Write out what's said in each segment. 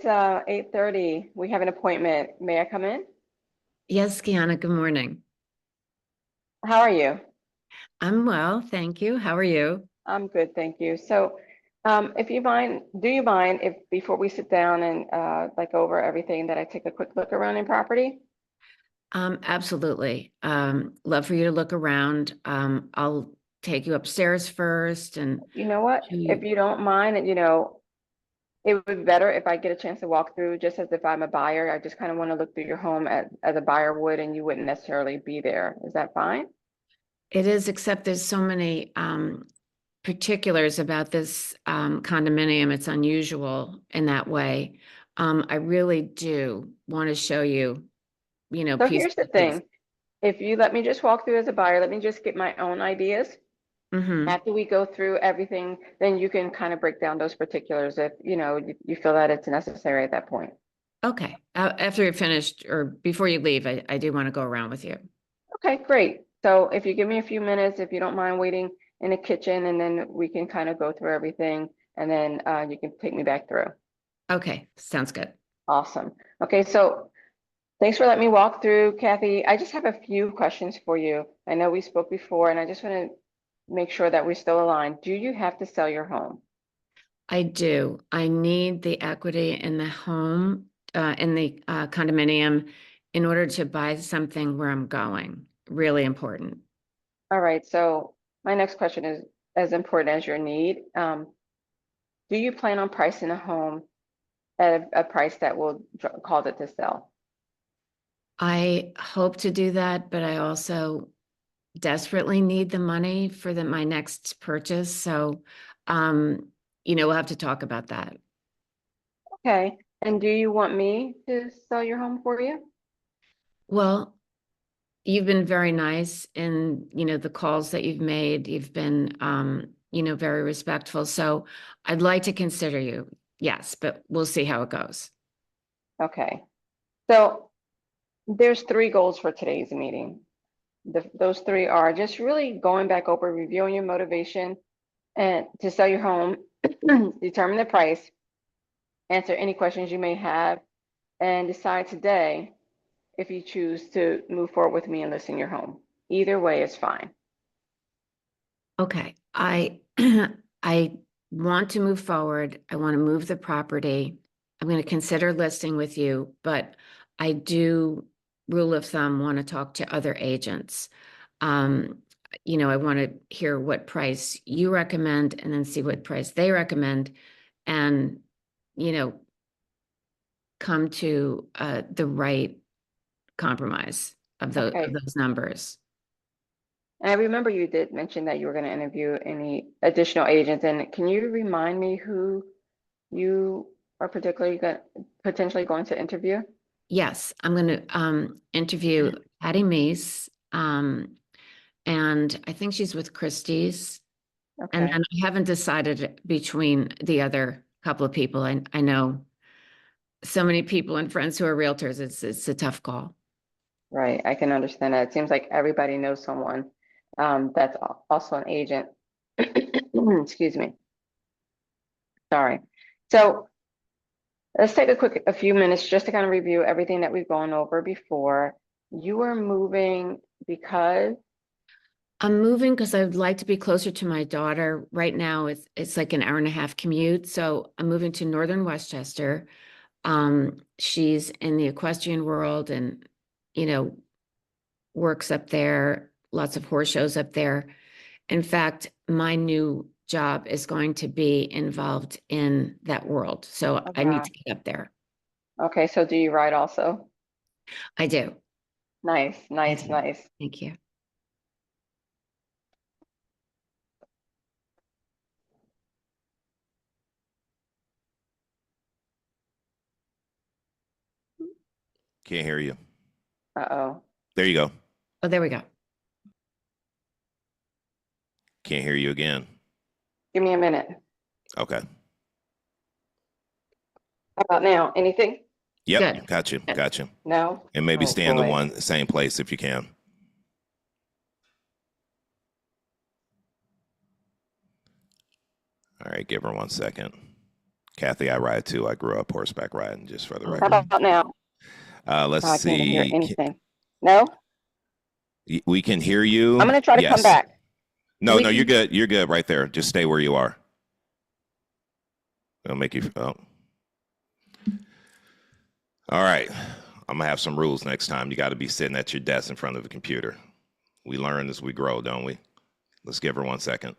It's 8:30. We have an appointment. May I come in? Yes, Kiyana, good morning. How are you? I'm well, thank you. How are you? I'm good, thank you. So, if you mind, do you mind if before we sit down and like go over everything that I take a quick look around in property? Absolutely. Love for you to look around. I'll take you upstairs first and You know what? show If you. you don't mind, and it would be better if I get a chance to walk through, just as if I'm a buyer. I just kind of want to look through your home as a buyer would, and you wouldn't necessarily be there. Is that fine? It is, except there's so many particulars about this condominium. It's unusual in that way. I really do want to show you, So pieces here's the of this. thing. If you let me just walk through as a buyer, let me just get my own ideas. Hmm. After we go through everything, then you can kind of break down those particulars if, you feel that it's necessary at that point. Okay. After you're finished or before you leave, I do want to go around with you. Okay, great. So if you give me a few minutes, if you don't mind waiting in the kitchen, and then we can kind of go through everything, and then you can take me back through. Okay, sounds good. Awesome. Okay, so thanks for letting me walk through, Kathy. I just have a few questions for you. I know we spoke before, and I just want to make sure that we're still aligned. Do you have to sell your home? I do. I need the equity in the home, in the condominium in order to buy something where I'm going. Really important. All right, so my next question is as important as your need. Do you plan on pricing a home at a price that will cause it to sell? I hope to do that, but I also desperately need the money for my next purchase. So, we'll have to talk about that. Okay, and do you want me to sell your home for you? Well, you've been very nice in, the calls that you've made. You've been, very respectful. So I'd like to consider you. Yes, but we'll see how it goes. Okay, so there's three goals for today's meeting. Those three are just really going back over, reviewing your motivation and to sell your home, determine the price, answer any questions you may have, and decide today if you choose to move forward with me and listing your home. Either way is fine. Okay. I want to move forward. I want to move the property. I'm going to consider listing with you, but I do, rule of thumb, want to talk to other agents. Um, I want to hear what price you recommend and then see what price they recommend and, you know, come to the right compromise of Okay. those numbers. And I remember you did mention that you were going to interview any additional agents. And can you remind me who you are potentially going to interview? Yes, I'm going to interview Patty Meese, and I think she's with Christie's. And Okay. then I haven't decided between the other couple of people. I know so many people and friends who are realtors. It's a tough call. Right. I can understand that. It seems like everybody knows someone that's also an agent. Excuse me. Sorry. So let's take a few minutes just to kind of review everything that we've gone over before. You are moving because, I'm moving because I would like to be closer to my daughter. Right now, it's like an hour and a half commute. So I'm moving to Northern Westchester. She's in the equestrian world and, you know, works up there, lots of horse shows up there. In fact, my new job is going to be involved in that world. So oh I need to God. get up there. Okay, so do you ride also? I do. Nice, I nice, do. nice. Thank you. Can't hear you. Uh-oh. There you go. Oh, there we go. Can't hear you again. Give me a minute. Okay. How about now? Anything? Yep. Good. Got you. Good. Got you. No? And maybe Oh stay in the boy. same place if you can. All right. Give her 1 second. Kathy, I ride too. I grew up horseback riding, just for the How record. about now? Let's Oh, I can't hear see. anything. No? We can hear you. I'm going to try to come Yes. back. No, We no, you're can- good. You're good right there. Just stay where you are. It'll make you. Oh. All right. I'm going to have some rules next time. You got to be sitting at your desk in front of a computer. We learn as we grow, don't we? Let's give her 1 second.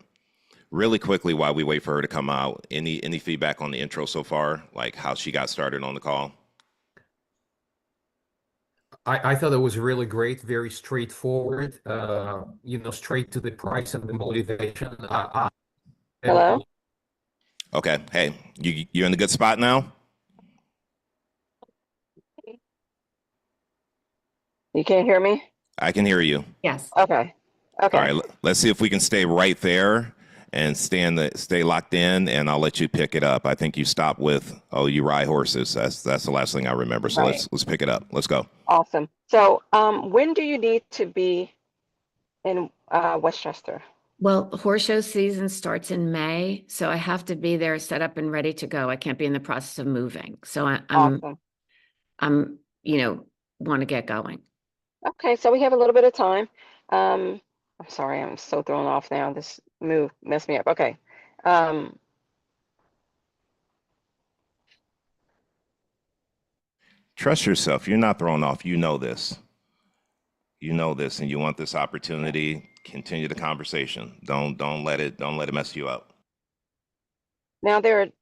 Really quickly, while we wait for her to come out, any feedback on the intro so far, like how she got started on the call? I thought it was really great, very straightforward, straight to the price and the motivation. Hello? Okay. Hey, you're in a good spot now? You can't hear me? I can hear you. Yes. Okay. Okay. All right. Let's see if we can stay right there and stay locked in, and I'll let you pick it up. I think you stopped with, oh, you ride horses. That's the last thing I remember. So Right. let's pick it up. Let's go. Awesome. So, when do you need to be in Westchester? Well, horse show season starts in May, so I have to be there set up and ready to go. I can't be in the process of moving. So Awesome. I'm, want to get going. Okay, so we have a little bit of time. I'm sorry, I'm so thrown off now. This move messed me up. Okay. Trust yourself. You're not thrown off. You know this. You know this, and you want this opportunity. Continue the conversation. Don't let it mess you up. Now there's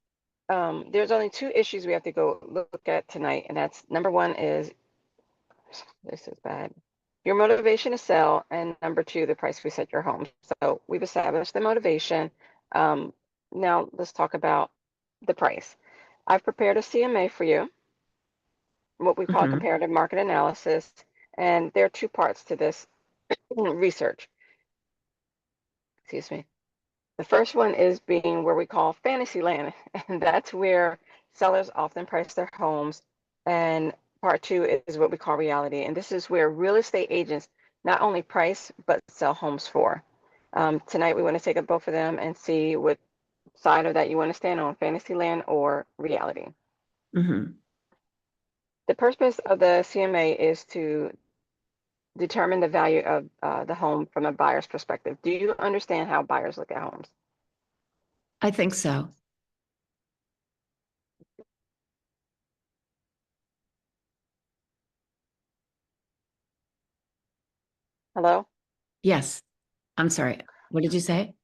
only two issues we have to go look at tonight, and that's number one is, this is bad, your motivation to sell, and number two, the price we set your home. So we've established the motivation. Now let's talk about the price. I've prepared a CMA for you, what we call Mhm. comparative market analysis, and there are two parts to this research. Excuse me. The first one is being where we call fantasy land, and that's where sellers often price their homes. And part two is what we call reality, and this is where real estate agents not only price but sell homes for. Tonight we want to take up both of them and see what side of that you want to stand on, fantasy land or reality. Mhm. The purpose of the CMA is to determine the value of the home from a buyer's perspective. Do you understand how buyers look at homes? I think so. Hello? Yes. I'm sorry. What did you say?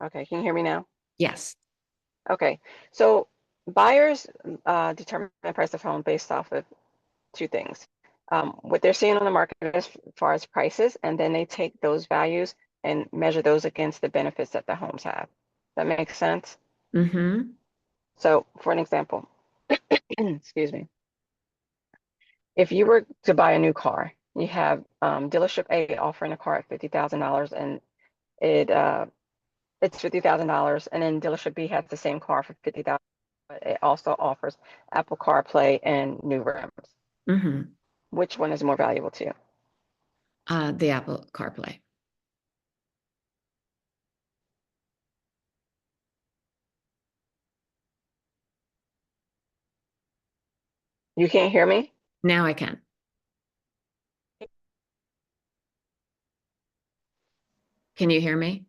Okay, can you hear me now? Yes. Okay, so buyers determine the price of home based off of two things. What they're seeing on the market as far as prices, and then they take those values and measure those against the benefits that the homes have. That makes sense? Mm-hmm. So for an example, excuse me, if you were to buy a new car, you have dealership A offering a car at $50,000 and it's $50,000, and then dealership B has the same car for $50,000, but it also offers Apple CarPlay and new rims. Mm-hmm. Which one is more valuable to you? The Apple CarPlay. You can't hear me? Now I can. Can you hear me?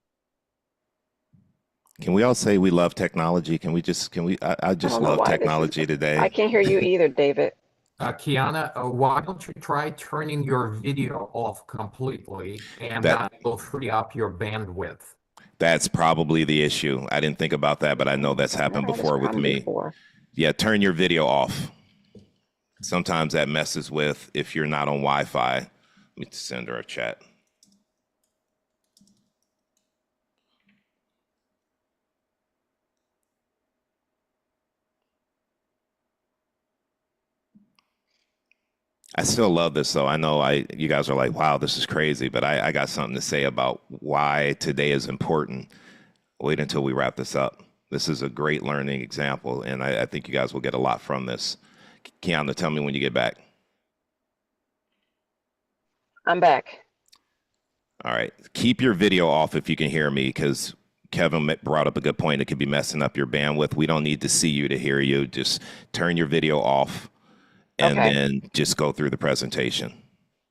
Can we all say we love technology? Can we? I just don't know love why this is. technology I today. can't hear you either, David. Kiyana, why don't you try turning your video off completely, and That that will free up your bandwidth. that's probably the issue. I didn't think about that, but I know that's I've never happened had this before with problem me. before. Yeah, turn your video off. Sometimes that messes with if you're not on Wi-Fi. Let me send her a chat. I still love this though. I know you guys are like, wow, this is crazy, but I got something to say about why today is important. Wait until we wrap this up. This is a great learning example, and I think you guys will get a lot from this. Kiyana, tell me when you get back. I'm back. All right. Keep your video off if you can hear me, because Kevin brought up a good point. It could be messing up your bandwidth. We don't need to see you to hear you. Just turn your video off and Okay. then just go through the presentation.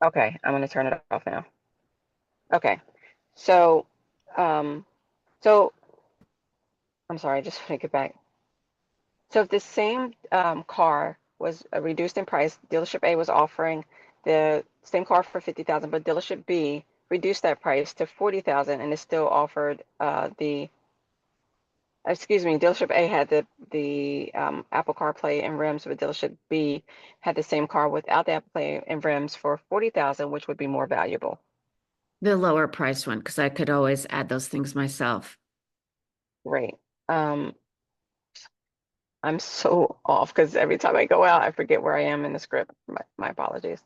Okay, I'm gonna turn it off now. Okay, so, so I'm sorry, I just want to get back. So if the same car was reduced in price, dealership A was offering the same car for 50,000, but dealership B reduced that price to 40,000 and it still offered dealership A had the Apple CarPlay and rims, but dealership B had the same car without the Apple Play and rims for 40,000, which would be more valuable. The lower price one, because I could always add those things myself. Great. I'm so off because every time I go out, I forget where I am in the script. My apologies.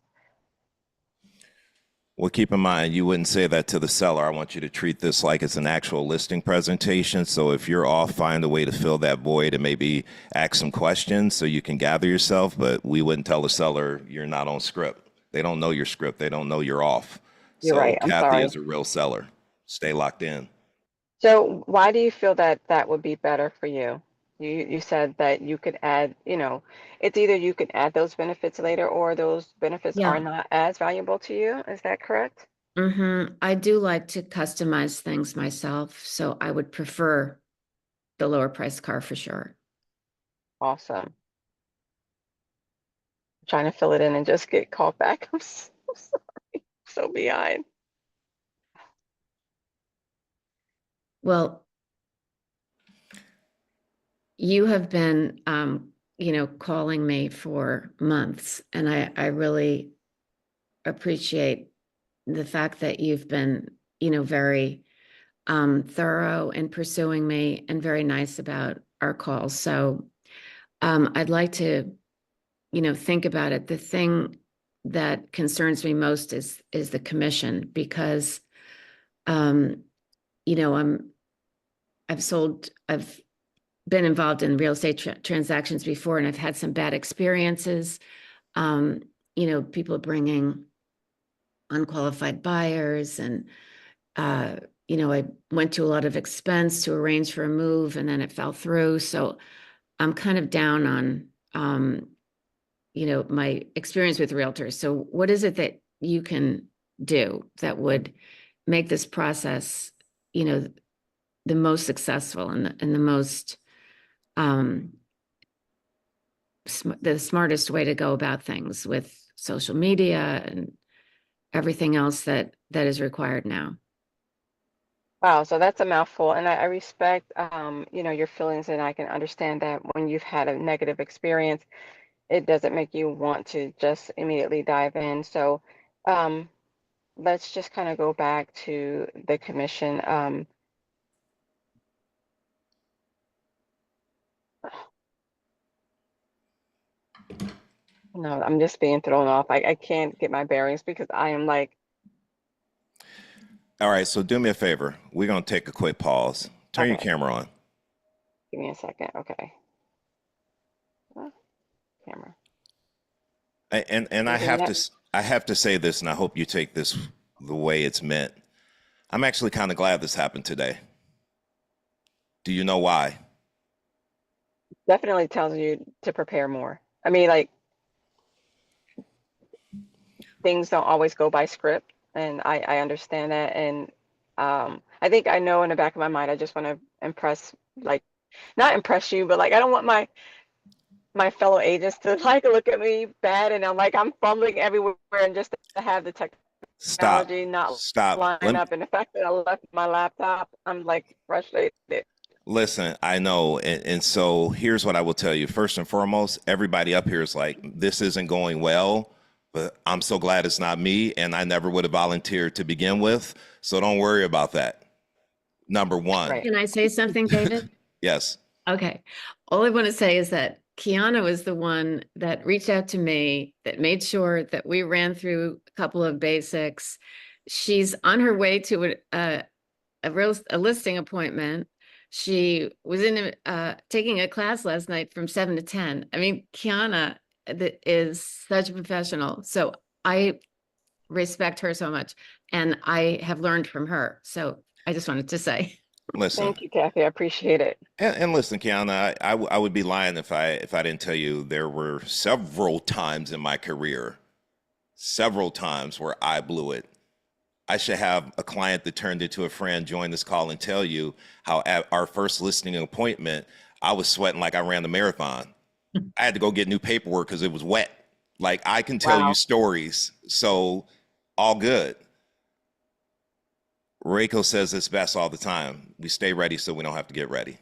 Well, keep in mind, you wouldn't say that to the seller. I want you to treat this like it's an actual listing presentation. So if you're off, find a way to fill that void and maybe ask some questions so you can gather yourself. But we wouldn't tell the seller you're not on script. They don't know your script. They don't know you're off. You're So right. I'm Kathy sorry. is a real seller. Stay locked in. So why do you feel that that would be better for you? You said that you could add, it's either you could add those benefits later or those benefits are Yeah. not as valuable to you. Is that correct? I do like to customize things myself, so I would prefer the lower price car for sure. Awesome. Trying to fill it in and just get called back. I'm so sorry. So behind. Well, you have been, calling me for months, and I really appreciate the fact that you've been, very thorough in pursuing me and very nice about our calls. So I'd like to, think about it. The thing that concerns me most is the commission because, I've been involved in real estate transactions before, and I've had some bad experiences. People bringing unqualified buyers, and I went to a lot of expense to arrange for a move, and then it fell through. So I'm kind of down on, my experience with realtors. So what is it that you can do that would make this process, the most successful and the most the smartest way to go about things with social media and everything else that is required now? Wow, so that's a mouthful, and I respect, your feelings, and I can understand that when you've had a negative experience, it doesn't make you want to just immediately dive in. So, um, let's just kind of go back to the commission. No, I'm just being thrown off. I can't get my bearings because I am like, All right, so do me a favor. We're going to take a quick pause. Turn your okay, camera on. give me a second. Okay. Camera. And I have to say this, and I hope you take this the way it's meant. I'm actually kind of glad this happened today. Do you know why? Definitely tells you to prepare more. I mean, like, things don't always go by script, and I understand that. And I think I know in the back of my mind, I just want to impress, like, not impress you, but like, I don't want my fellow agents to like look at me bad, and I'm fumbling everywhere, and just to have the Stop. technology not Stop. line up, and the fact that I left my laptop, I'm like frustrated. Listen, I know. And so here's what I will tell you. First and foremost, everybody up here is like, this isn't going well, but I'm so glad it's not me. And I never would have volunteered to begin with. So don't worry about that. Number one. Right. Can I say something, David? Yes. Okay. All I want to say is that Kiyana was the one that reached out to me, that made sure that we ran through a couple of basics. She's on her way to a listing appointment. She was taking a class last night from 7 to 10. I mean, Kiyana is such a professional. So I respect her so much, and I have learned from her. So I just wanted to say. Listen, Thank you, Kathy. I appreciate it. and listen, Kiana, I would be lying if I didn't tell you there were several times in my career, several times where I blew it. I should have a client that turned into a friend join this call and tell you how at our first listening appointment, I was sweating like I ran the marathon. I had to go get new paperwork because it was wet. Like I can tell you Wow. stories. So all good. Reiko says it's best all the time. We stay ready so we don't have to get ready.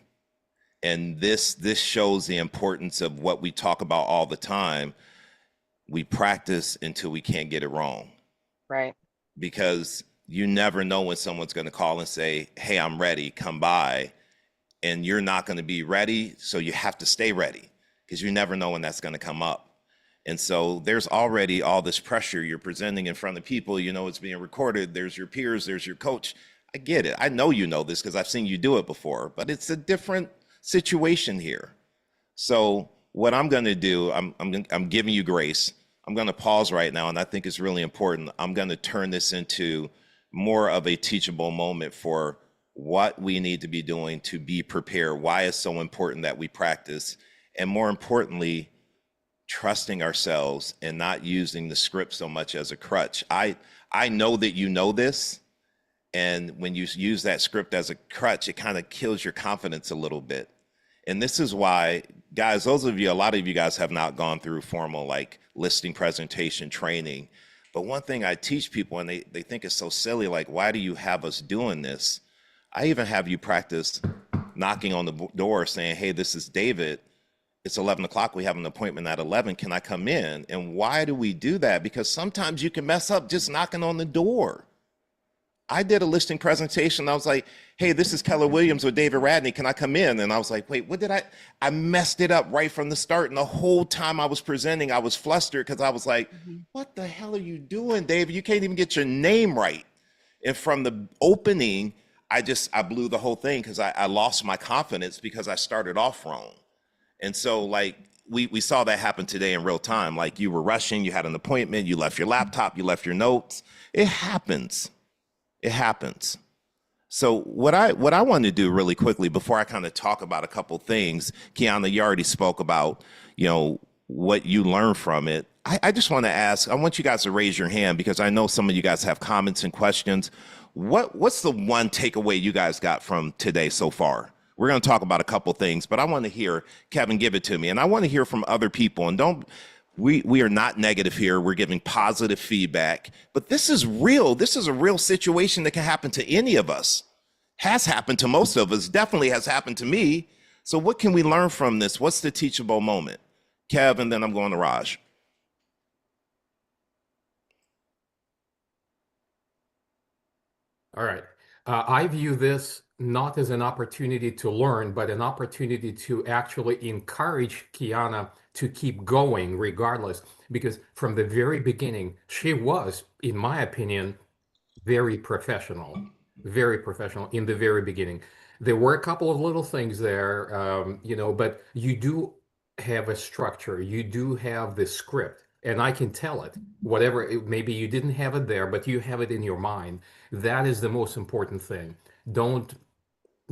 And this shows the importance of what we talk about all the time. We practice until we can't get it wrong. Right. Because you never know when someone's going to call and say, hey, I'm ready, come by. And you're not going to be ready. So you have to stay ready because you never know when that's going to come up. And so there's already all this pressure you're presenting in front of people. You know, it's being recorded. There's your peers, there's your coach. I get it. I know you know this because I've seen you do it before, but it's a different situation here. So what I'm going to do, I'm giving you grace. I'm going to pause right now, and I think it's really important. I'm going to turn this into more of a teachable moment for what we need to be doing to be prepared, why it's so important that we practice, and more importantly, trusting ourselves and not using the script so much as a crutch. I know that you know this, and when you use that script as a crutch, it kind of kills your confidence a little bit. And this is why, guys, those of you, a lot of you guys have not gone through formal like listing presentation training. But one thing I teach people, and they think it's so silly, like, why do you have us doing this? I even have you practice knocking on the door saying, hey, this is David. It's 11 o'clock. We have an appointment at 11. Can I come in? And why do we do that? Because sometimes you can mess up just knocking on the door. I did a listing presentation. I was like, hey, this is Keller Williams with David Radney. Can I come in? And I was like, wait, what did I messed it up right from the start. And the whole time I was presenting, I was flustered because I was like, what the hell are you doing, David? You can't even get your name right. And from the opening, I blew the whole thing because I lost my confidence because I started off wrong. And so like we saw that happen today in real time. Like you were rushing, you had an appointment, you left your laptop, you left your notes. It happens. It happens. So what I want to do really quickly before I kind of talk about a couple things, Kiyana, you already spoke about, you know, what you learned from it. I just want to ask, I want you guys to raise your hand because I know some of you guys have comments and questions. What's the one takeaway you guys got from today so far? We're going to talk about a couple things, but I want to hear, Kevin, give it to me. And I want to hear from other people. And we are not negative here. We're giving positive feedback. But this is real. This is a real situation that can happen to any of us. Has happened to most of us. Definitely has happened to me. So what can we learn from this? What's the teachable moment? Kevin, then I'm going to Raj. All right. I view this not as an opportunity to learn, but an opportunity to actually encourage Kiana to keep going regardless. Because from the very beginning, she was, in my opinion, very professional in the very beginning. There were a couple of little things there, but you do have a structure, you do have the script, and I can tell it. Maybe you didn't have it there, but you have it in your mind. That is the most important thing. Don't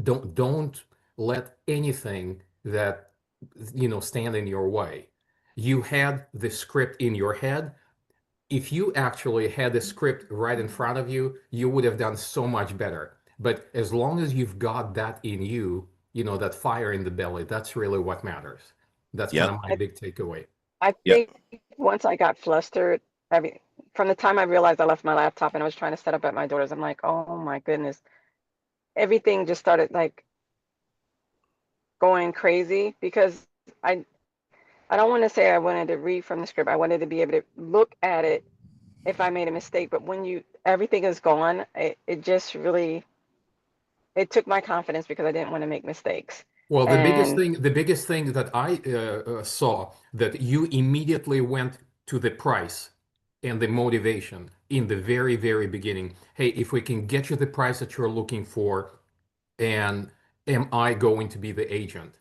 don't let anything that stand in your way. You had the script in your head. If you actually had the script right in front of you, you would have done so much better. But as long as you've got that in you, that fire in the belly, that's really what matters. That's kind Yep. of my big takeaway. I Yep. think once I got flustered, from the time I realized I left my laptop and I was trying to set up at my daughter's, I'm like, oh my goodness. Everything just started like going crazy because I I don't want to say I wanted to read from the script. I wanted to be able to look at it if I made a mistake. But when everything is gone, it just really, it took my confidence because I didn't want to make mistakes. Well, And the biggest thing that I saw that you immediately went to the price and the motivation in the very, very beginning. Hey, if we can get you the price that you're looking for, and am I going to be the agent?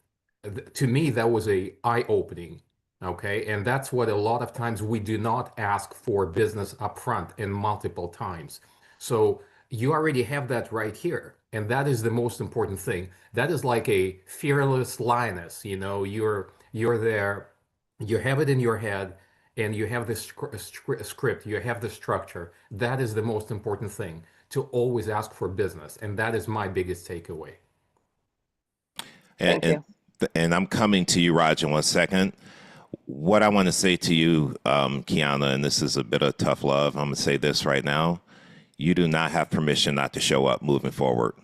To me, that was a eye-opening. Okay, and that's what a lot of times we do not ask for business upfront and multiple times. So you already have that right here. And that is the most important thing. That is like a fearless lioness, you know, you're there, you have it in your head, and you have this script, you have the structure. That is the most important thing, to always ask for business. And that is my biggest takeaway. And, Thank you. and I'm coming to you, Raj, in 1 second. What I want to say to you, Kiyana, and this is a bit of tough love, I'm going to say this right now. You do not have permission not to show up moving forward.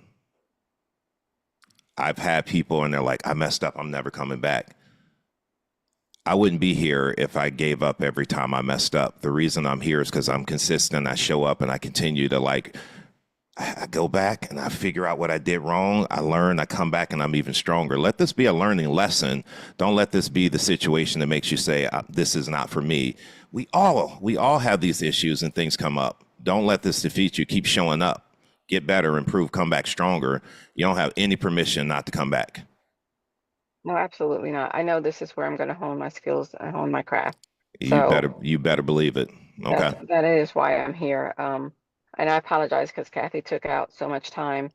I've had people and they're like, I messed up, I'm never coming back. I wouldn't be here if I gave up every time I messed up. The reason I'm here is because I'm consistent. I show up and I continue to I go back and I figure out what I did wrong. I learn, I come back and I'm even stronger. Let this be a learning lesson. Don't let this be the situation that makes you say, this is not for me. We all have these issues and things come up. Don't let this defeat you. Keep showing up, get better, improve, come back stronger. You don't have any permission not to come back. No, absolutely not. I know this is where I'm going to hone my skills and hone my craft. You So better believe it. Okay. that is why I'm here. And I apologize because Kathy took out so much time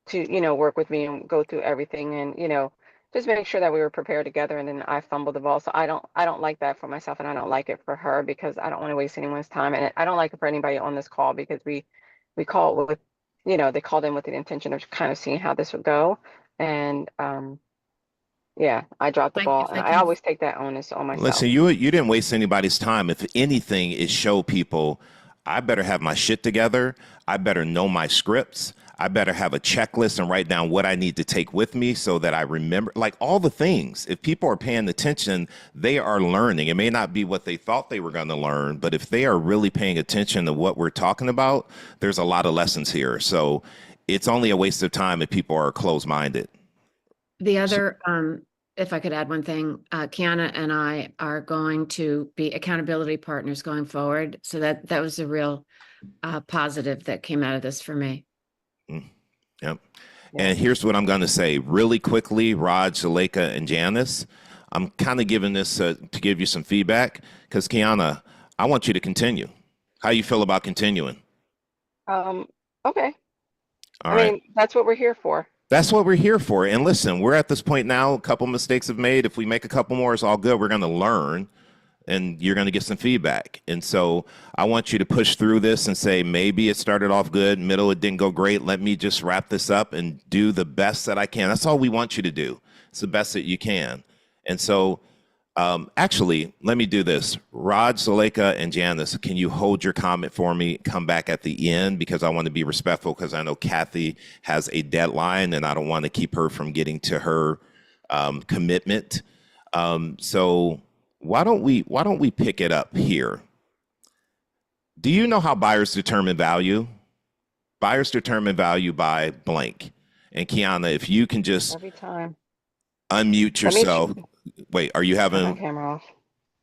to, work with me and go through everything and, just make sure that we were prepared together. And then I fumbled the ball. So I don't like that for myself, and I don't like it for her because I don't want to waste anyone's time. And I don't like it for anybody on this call because we called with, they called in with the intention of kind of seeing how this would go. And, yeah, I dropped the ball, If and I I can, always take that onus on myself. Listen, you didn't waste anybody's time. If anything, it showed people I better have my shit together. I better know my scripts. I better have a checklist and write down what I need to take with me so that I remember, like all the things. If people are paying attention, they are learning. It may not be what they thought they were going to learn, but if they are really paying attention to what we're talking about, there's a lot of lessons here. So it's only a waste of time if people are closed-minded. the other, if I could add one thing, Kiyana and I are going to be accountability partners going forward. So that was a real positive that came out of this for me. Yep. Yeah. And here's what I'm going to say really quickly, Raj, Zuleika, and Janice. I'm kind of giving this to give you some feedback because, Kiyana, I want you to continue. How you feel about continuing? Okay. All I right. mean, that's what we're here for. That's what we're here for. And listen, we're at this point now. A couple mistakes have made. If we make a couple more, it's all good. We're going to learn and you're going to get some feedback. And so I want you to push through this and say, maybe it started off good, middle, it didn't go great. Let me just wrap this up and do the best that I can. That's all we want you to do. It's the best that you can. And so actually, let me do this. Rod, Zuleika, and Janice, can you hold your comment for me? Come back at the end because I want to be respectful because I know Kathy has a deadline and I don't want to keep her from getting to her commitment. So why don't we pick it up here? Do you know how buyers determine value? Buyers determine value by blank. And Kiyana, if you can just Every time. unmute yourself. Wait, are you Turn my having camera off.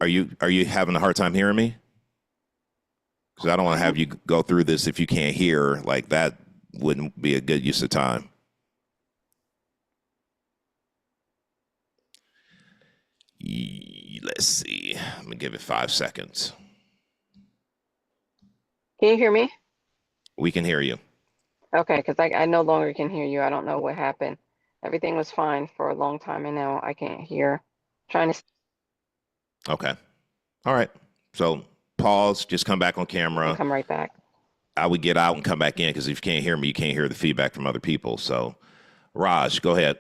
are you having a hard time hearing me? Because I don't want to have you go through this if you can't hear. Like that wouldn't be a good use of time. Let's see. I'm gonna give it 5 seconds. Can you hear me? We can hear you. Okay, because I no longer can hear you. I don't know what happened. Everything was fine for a long time, and now I can't hear. Trying to Okay. All right. So pause, just come back on camera. come right back. I would get out and come back in because if you can't hear me, you can't hear the feedback from other people. So Raj, go ahead.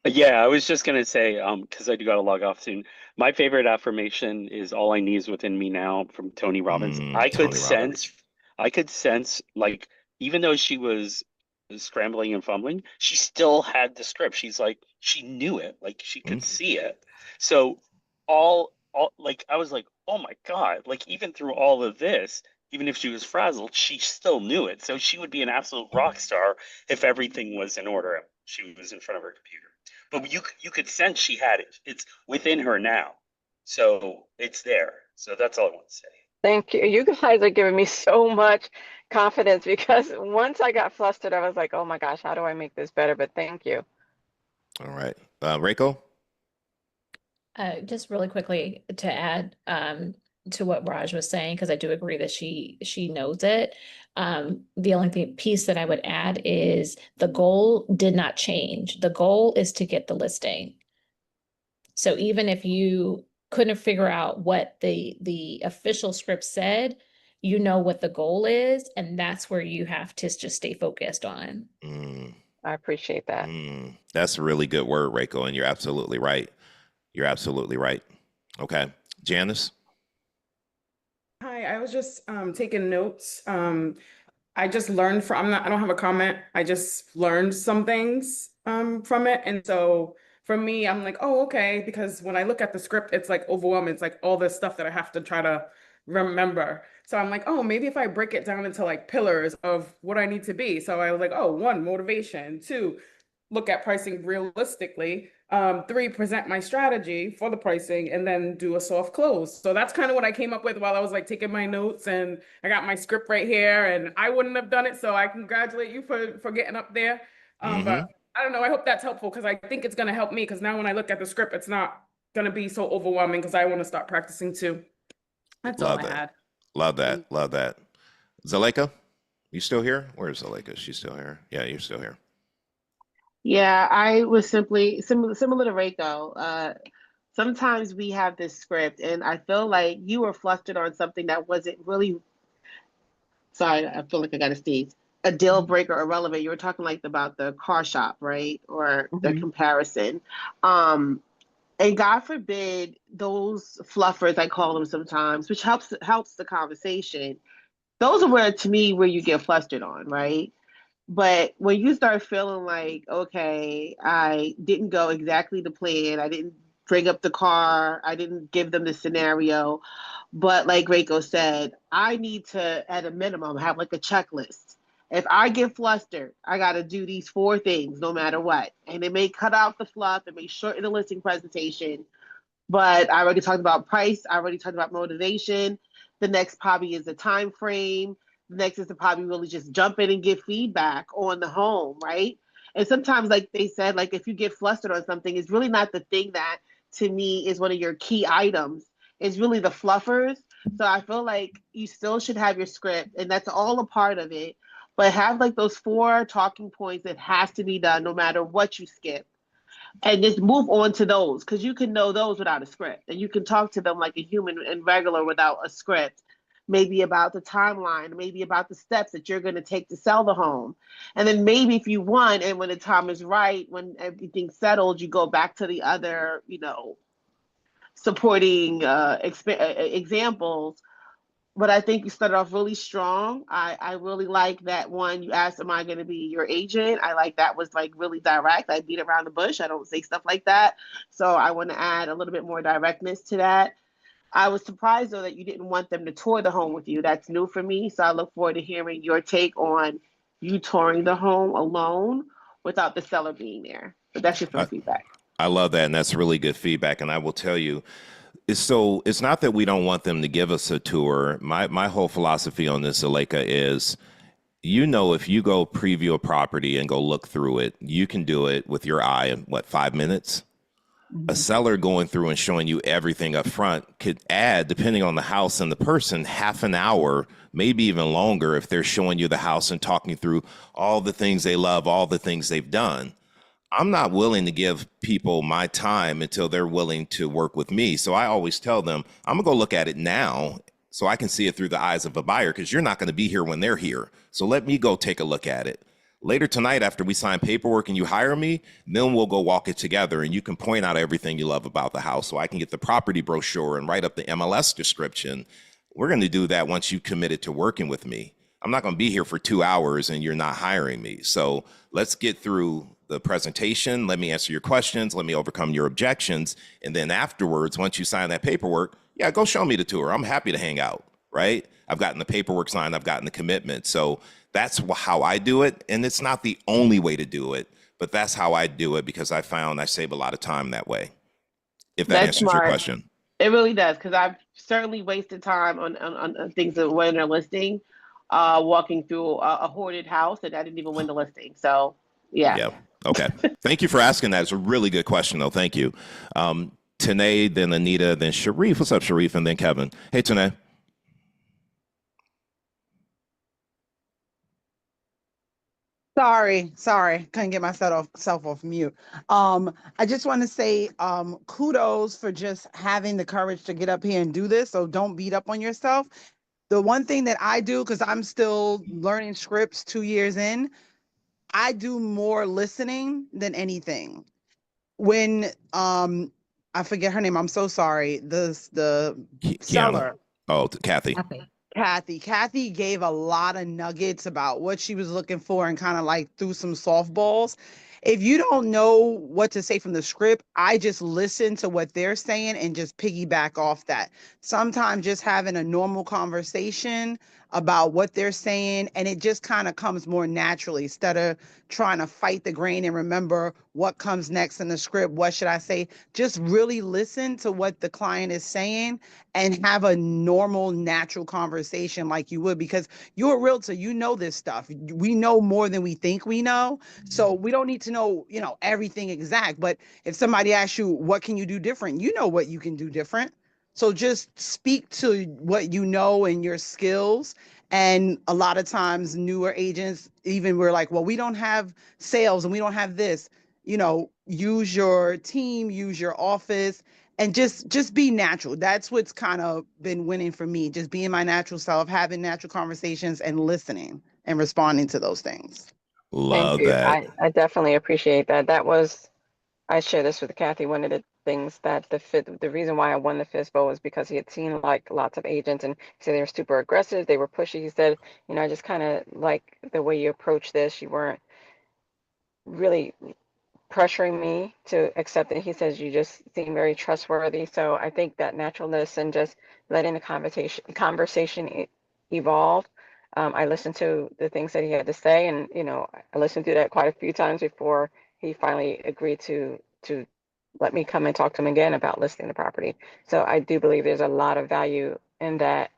Yeah, I was just gonna say, because I do gotta log off soon. My favorite affirmation is "All I need is within me now" from Tony Robbins. Tony Robbins. I could sense, like, even though she was scrambling and fumbling, she still had the script. She's like, she knew it, like she could see it. So all like I was like, oh my God, like even through all of this, even if she was frazzled, she still knew it. So she would be an absolute rock star if everything was in order. She was in front of her computer. But you could sense she had it. It's within her now. So it's there. So that's all I want to say. Thank you. You guys are giving me so much confidence because once I got flustered, I was like, oh my gosh, how do I make this better? But thank you. All right. Reiko? Just really quickly to add, to what Raj was saying, because I do agree that she knows it. The only piece that I would add is the goal did not change. The goal is to get the listing. So even if you couldn't figure out what the official script said, you know what the goal is, and that's where you have to just stay focused on. I appreciate that. That's a really good word, Reiko, and you're absolutely right. You're absolutely right. Okay. Janice? Hi, I was just taking notes. I just learned from, I don't have a comment. I just learned some things from it. And so for me, I'm like, oh, okay. Because when I look at the script, it's like overwhelming. It's like all this stuff that I have to try to remember. So I'm like, oh, maybe if I break it down into like pillars of what I need to be. So I was like, oh, 1, motivation. 2, look at pricing realistically. 3, present my strategy for the pricing, and then do a soft close. So that's kind of what I came up with while I was like taking my notes, and I got my script right here, and I wouldn't have done it. So I congratulate you for getting up there. But I don't know, I hope that's helpful, because I think it's going to help me, because now when I look at the script, it's not going to be so overwhelming, because I want to start practicing too. That's all I had. Love that. Love that. Zuleika, you still here? Where's Zuleika? She's still here. Yeah, you're still here. Yeah, I was simply similar to Reiko. Sometimes we have this script, and I feel like you were flustered on something that wasn't really. Sorry, I feel like I got to sneeze. A deal breaker or relevant. You were talking like about the car shop, right? Or the comparison. And God forbid those fluffers, I call them sometimes, which helps the conversation. Those are where, to me, where you get flustered on, right? But when you start feeling like, okay, I didn't go exactly the plan, I didn't bring up the car, I didn't give them the scenario, but like Reiko said, I need to, at a minimum, have like a checklist. If I get flustered, I got to do these 4 things no matter what. And it may cut out the fluff, it may shorten the listing presentation, but I already talked about price, I already talked about motivation. The next probably is the time frame. The next is to probably really just jump in and give feedback on the home, right? And sometimes, like they said, like if you get flustered on something, it's really not the thing that, to me, is one of your key items. It's really the fluffers. So I feel like you still should have your script, and that's all a part of it. But have like those 4 talking points that has to be done no matter what you skip. And just move on to those, because you can know those without a script, and you can talk to them like a human and regular without a script. Maybe about the timeline, maybe about the steps that you're going to take to sell the home. And then maybe if you want, and when the time is right, when everything's settled, you go back to the other, supporting examples. But I think you started off really strong. I really like that one. You asked, am I going to be your agent? I like that was like really direct. I beat around the bush. I don't say stuff like that. So I want to add a little bit more directness to that. I was surprised, though, that you didn't want them to tour the home with you. That's new for me. So I look forward to hearing your take on you touring the home alone without the seller being there. But that's just my feedback. I love that. And that's really good feedback. And I will tell you, it's not that we don't want them to give us a tour. My whole philosophy on this, Zuleika, is, if you go preview a property and go look through it, you can do it with your eye in 5 minutes? A seller going through and showing you everything up front could add, depending on the house and the person, half an hour, maybe even longer, if they're showing you the house and talking through all the things they love, all the things they've done. I'm not willing to give people my time until they're willing to work with me. So I always tell them, I'm gonna go look at it now so I can see it through the eyes of a buyer, because you're not gonna be here when they're here. So let me go take a look at it. Later tonight, after we sign paperwork and you hire me, then we'll go walk it together, and you can point out everything you love about the house, so I can get the property brochure and write up the MLS description. We're going to do that once you committed to working with me. I'm not going to be here for 2 hours and you're not hiring me. So let's get through the presentation. Let me answer your questions. Let me overcome your objections. And then afterwards, once you sign that paperwork, yeah, go show me the tour. I'm happy to hang out, right? I've gotten the paperwork signed. I've gotten the commitment. So that's how I do it. And it's not the only way to do it, but that's how I do it, because I found I save a lot of time that way. If that answers your question. It really does, because I've certainly wasted time on things that when they're listing, walking through a hoarded house, and I didn't even win the listing. So, yeah. Okay. Thank you for asking that. It's a really good question, though. Thank you. Tanae, then Anita, then Sharif. What's up, Sharif? And then Kevin. Hey, Tanae. Sorry, couldn't get myself off mute. I just want to say kudos for just having the courage to get up here and do this. So don't beat up on yourself. The one thing that I do, because I'm still learning scripts 2 years in, I do more listening than anything. When I forget her name, I'm so sorry. The Kiyana. seller. Oh, Kathy. Kathy gave a lot of nuggets about what she was looking for and kind of like threw some softballs. If you don't know what to say from the script, I just listen to what they're saying and just piggyback off that. Sometimes just having a normal conversation about what they're saying, and it just kind of comes more naturally instead of trying to fight the grain and remember what comes next in the script. What should I say? Just really listen to what the client is saying and have a normal, natural conversation like you would, because you're a realtor, you know this stuff. We know more than we think we know. So we don't need to know, everything exact. But if somebody asks you, what can you do different? You know what you can do different. So just speak to what you know and your skills. And a lot of times newer agents, even we're like, well, we don't have sales and we don't have this, use your team, use your office, and just be natural. That's what's kind of been winning for me. Just being my natural self, having natural conversations and listening and responding to those things. Love Thank you. that. I definitely appreciate that. I share this with Kathy. One of the things that the reason why I won the FISBO was because he had seen like lots of agents and he said they were super aggressive, they were pushy. He said, I just kind of like the way you approach this. You weren't really pressuring me to accept it. He says you just seem very trustworthy. So I think that naturalness and just letting the conversation evolve. I listened to the things that he had to say, and I listened to that quite a few times before he finally agreed to let me come and talk to him again about listing the property. So I do believe there's a lot of value in that.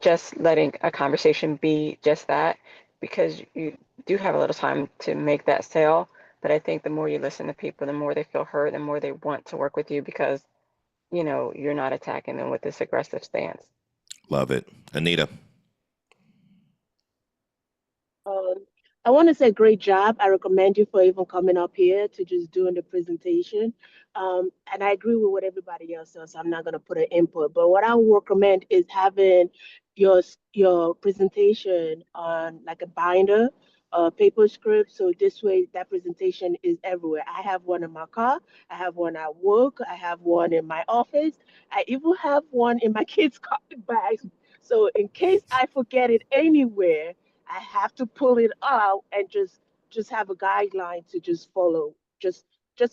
Just letting a conversation be just that, because you do have a little time to make that sale. But I think the more you listen to people, the more they feel heard, the more they want to work with you because, you're not attacking them with this aggressive stance. Love it. Anita. Um, I want to say great job. I recommend you for even coming up here to just doing the presentation. And I agree with what everybody else says. So I'm not going to put an input, but what I would recommend is having your presentation on like a binder, paper script. So this way that presentation is everywhere. I have one in my car. I have one at work. I have one in my office. I even have one in my kids' car bags. So in case I forget it anywhere, I have to pull it out and just have a guideline to just follow. Just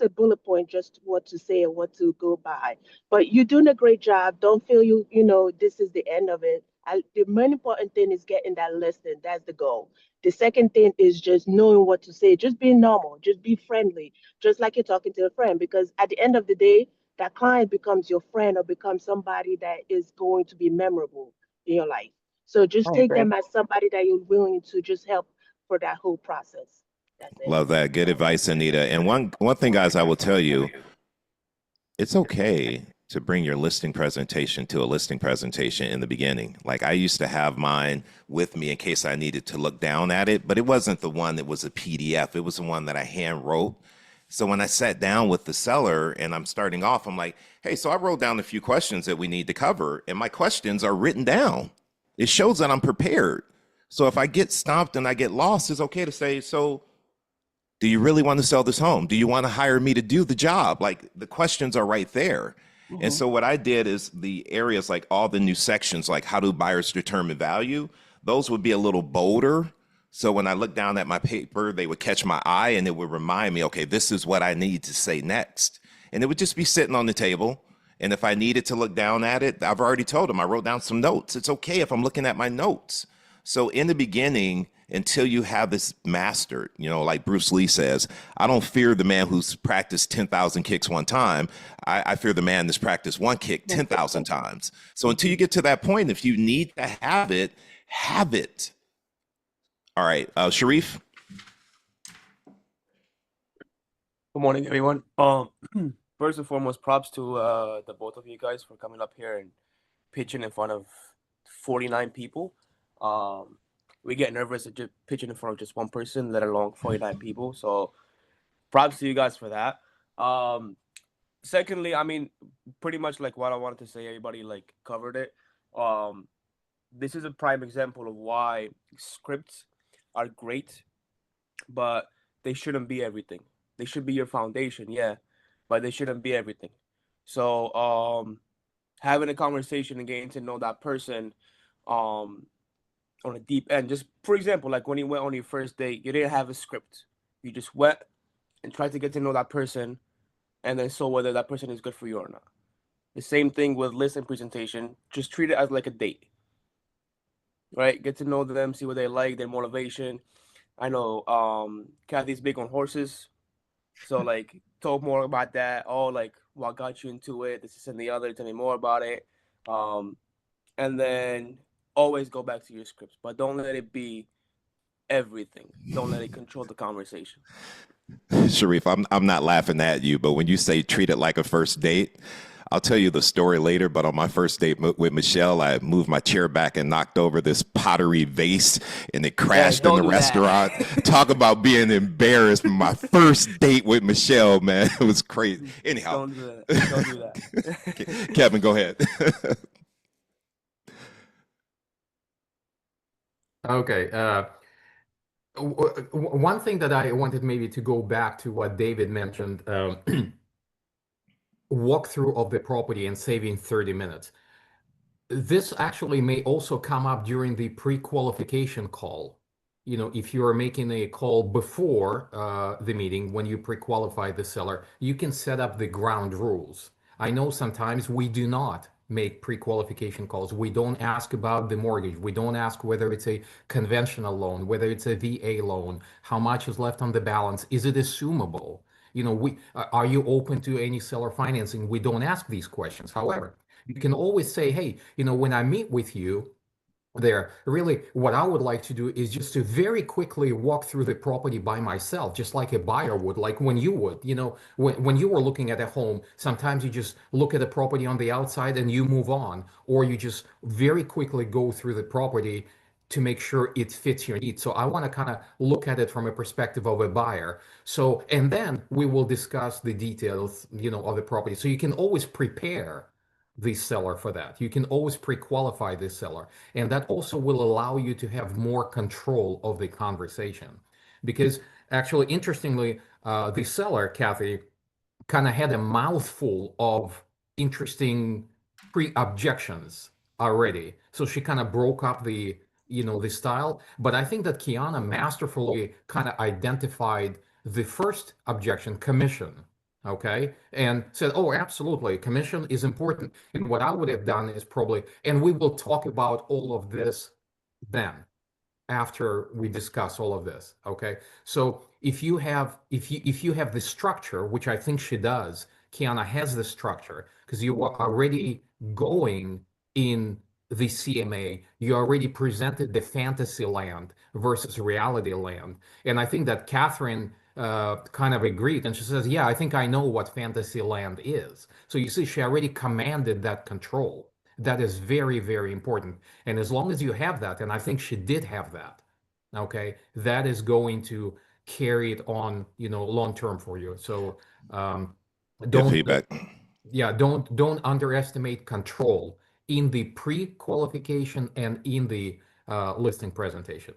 a bullet point, just what to say and what to go by. But you're doing a great job. Don't feel this is the end of it. The main important thing is getting that listing. That's the goal. The second thing is just knowing what to say. Just being normal. Just be friendly. Just like you're talking to a friend. Because at the end of the day, that client becomes your friend or becomes somebody that is going to be memorable in your life. So just I take agree. them as somebody that you're willing to just help for that whole process. That's it. Love that. Good advice, Anita. And one thing, guys, I will tell you, it's okay to bring your listing presentation to a listing presentation in the beginning. Like I used to have mine with me in case I needed to look down at it, but it wasn't the one that was a PDF. It was the one that I hand wrote. So when I sat down with the seller and I'm starting off, I'm like, hey, so I wrote down a few questions that we need to cover, and my questions are written down. It shows that I'm prepared. So if I get stopped and I get lost, it's okay to say, so do you really want to sell this home? Do you want to hire me to do the job? Like the questions are right there. And so what I did is the areas like all the new sections, like how do buyers determine value? Those would be a little bolder. So when I looked down at my paper, they would catch my eye and it would remind me, okay, this is what I need to say next. And it would just be sitting on the table. And if I needed to look down at it, I've already told them I wrote down some notes. It's okay if I'm looking at my notes. So in the beginning, until you have this mastered, like Bruce Lee says, I don't fear the man who's practiced 10,000 kicks one time. I fear the man that's practiced one kick 10,000 times. So until you get to that point, if you need to have it, have it. All right, Sharif. Good morning, everyone. first and foremost, props to the both of you guys for coming up here and pitching in front of 49 people. We get nervous at just pitching in front of just one person, let alone 49 people. So props to you guys for that. Secondly, I mean, pretty much like what I wanted to say, everybody like covered it. This is a prime example of why scripts are great, but they shouldn't be everything. They should be your foundation, yeah, but they shouldn't be everything. So having a conversation and getting to know that person on a deep end. Just for example, like when you went on your first date, you didn't have a script. You just went and tried to get to know that person and then saw whether that person is good for you or not. The same thing with list and presentation. Just treat it as like a date, right? Get to know them, see what they like, their motivation. I know Kathy's big on horses, so like talk more about that. Oh, like what got you into it? This and the other. Tell me more about it. And then always go back to your scripts, but don't let it be everything. Don't let it control the conversation. Sharif, I'm not laughing at you, but when you say treat it like a first date, I'll tell you the story later. But on my first date with Michelle, I moved my chair back and knocked over this pottery vase, and it crashed in the restaurant. Talk about being embarrassed. My first date with Michelle, man, it was crazy. Anyhow, Don't do that. Don't do that. Kevin, go ahead. Okay. One thing that I wanted maybe to go back to what David mentioned, walkthrough of the property and saving 30 minutes. This actually may also come up during the pre-qualification call. You know, if you are making a call before the meeting, when you pre-qualify the seller, you can set up the ground rules. I know sometimes we do not make pre-qualification calls. We don't ask about the mortgage. We don't ask whether it's a conventional loan, whether it's a VA loan, how much is left on the balance, is it assumable? You know, are you open to any seller financing? We don't ask these questions. However, you can always say, hey, you know, when I meet with you, there. Really, what I would like to do is just to very quickly walk through the property by myself, just like a buyer would, like when you would, you know, when you were looking at a home, sometimes you just look at the property on the outside and you move on, or you just very quickly go through the property to make sure it fits your needs. So I want to kind of look at it from a perspective of a buyer. So, and then we will discuss the details, you know, of the property. So you can always prepare the seller for that. You can always pre-qualify this seller. And that also will allow you to have more control of the conversation. Because actually, interestingly, the seller, Kathy, kind of had a mouthful of interesting pre-objections already. So she kind of broke up the, you know, the style. But I think that Kiyana masterfully kind of identified the first objection, commission. Okay, and said, oh, absolutely, commission is important. And what I would have done is probably, and we will talk about all of this then, after we discuss all of this. Okay, so if you have the structure, which I think she does, Kiyana has the structure, because you are already going in the CMA, you already presented the fantasy land versus reality land. And I think that Catherine kind of agreed, and she says, yeah, I think I know what fantasy land is. So you see, she already commanded that control. That is very, very important. And as long as you have that, and I think she did have that, okay, that is going to carry it on, you know, long term for you. So Good don't feedback. yeah, don't underestimate control in the pre-qualification and in the listing presentation.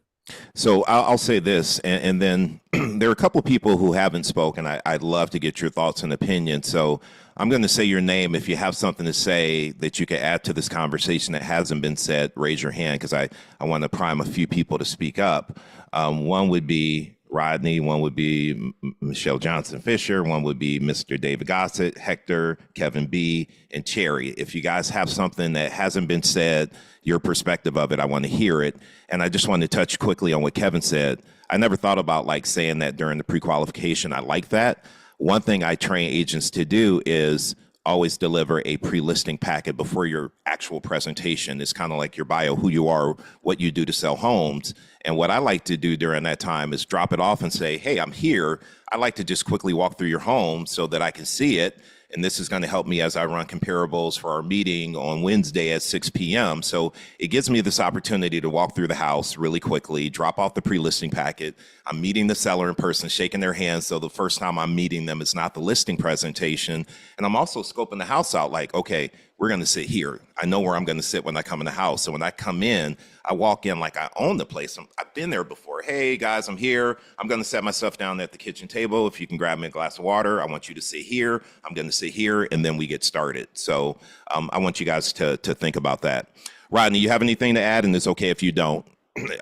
So I'll say this, and then there are a couple of people who haven't spoken. I'd love to get your thoughts and opinions. So I'm going to say your name. If you have something to say that you can add to this conversation that hasn't been said, raise your hand, because I want to prime a few people to speak up. One would be Rodney, one would be Michelle Johnson Fisher, one would be Mr. David Gossett, Hector, Kevin B, and Cherry. If you guys have something that hasn't been said, your perspective of it, I want to hear it. And I just want to touch quickly on what Kevin said. I never thought about like saying that during the pre-qualification. I like that. One thing I train agents to do is always deliver a pre-listing packet before your actual presentation. It's kind of like your bio, who you are, what you do to sell homes. And what I like to do during that time is drop it off and say, hey, I'm here. I like to just quickly walk through your home so that I can see it. And this is going to help me as I run comparables for our meeting on Wednesday at 6 p.m. So it gives me this opportunity to walk through the house really quickly, drop off the pre-listing packet. I'm meeting the seller in person, shaking their hands. So the first time I'm meeting them, it's not the listing presentation. And I'm also scoping the house out like, okay, we're going to sit here. I know where I'm going to sit when I come in the house. So when I come in, I walk in like I own the place. I've been there before. Hey guys, I'm here. I'm going to set myself down at the kitchen table. If you can grab me a glass of water, I want you to sit here. I'm going to sit here, and then we get started. So I want you guys to think about that. Rodney, you have anything to add? And it's okay if you don't.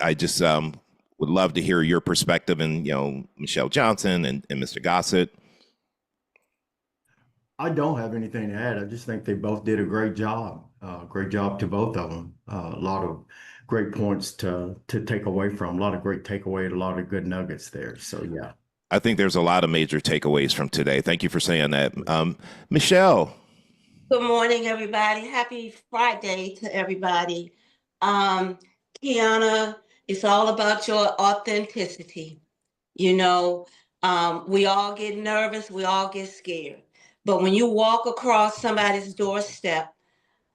I just would love to hear your perspective, and Michelle Johnson and Mr. Gossett. I don't have anything to add. I just think they both did a great job. Great job to both of them. A lot of great points to take away from. A lot of great takeaway. A lot of good nuggets there. So yeah. I think there's a lot of major takeaways from today. Thank you for saying that, Michelle. Good morning, everybody. Happy Friday to everybody. Kiyana, it's all about your authenticity. We all get nervous. We all get scared. But when you walk across somebody's doorstep,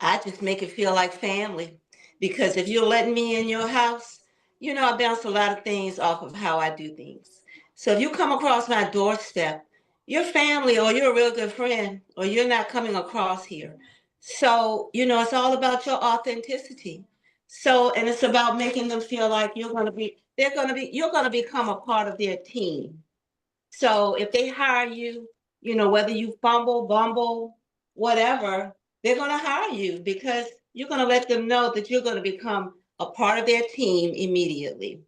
I just make it feel like family. Because if you're letting me in your house, I bounce a lot of things off of how I do things. So if you come across my doorstep, you're family, or you're a real good friend, or you're not coming across here. So, it's all about your authenticity. So, and it's about making them feel like you're going to become a part of their team. So if they hire you, whether you fumble, bumble, whatever, they're going to hire you because you're going to let them know that you're going to become a part of their team immediately.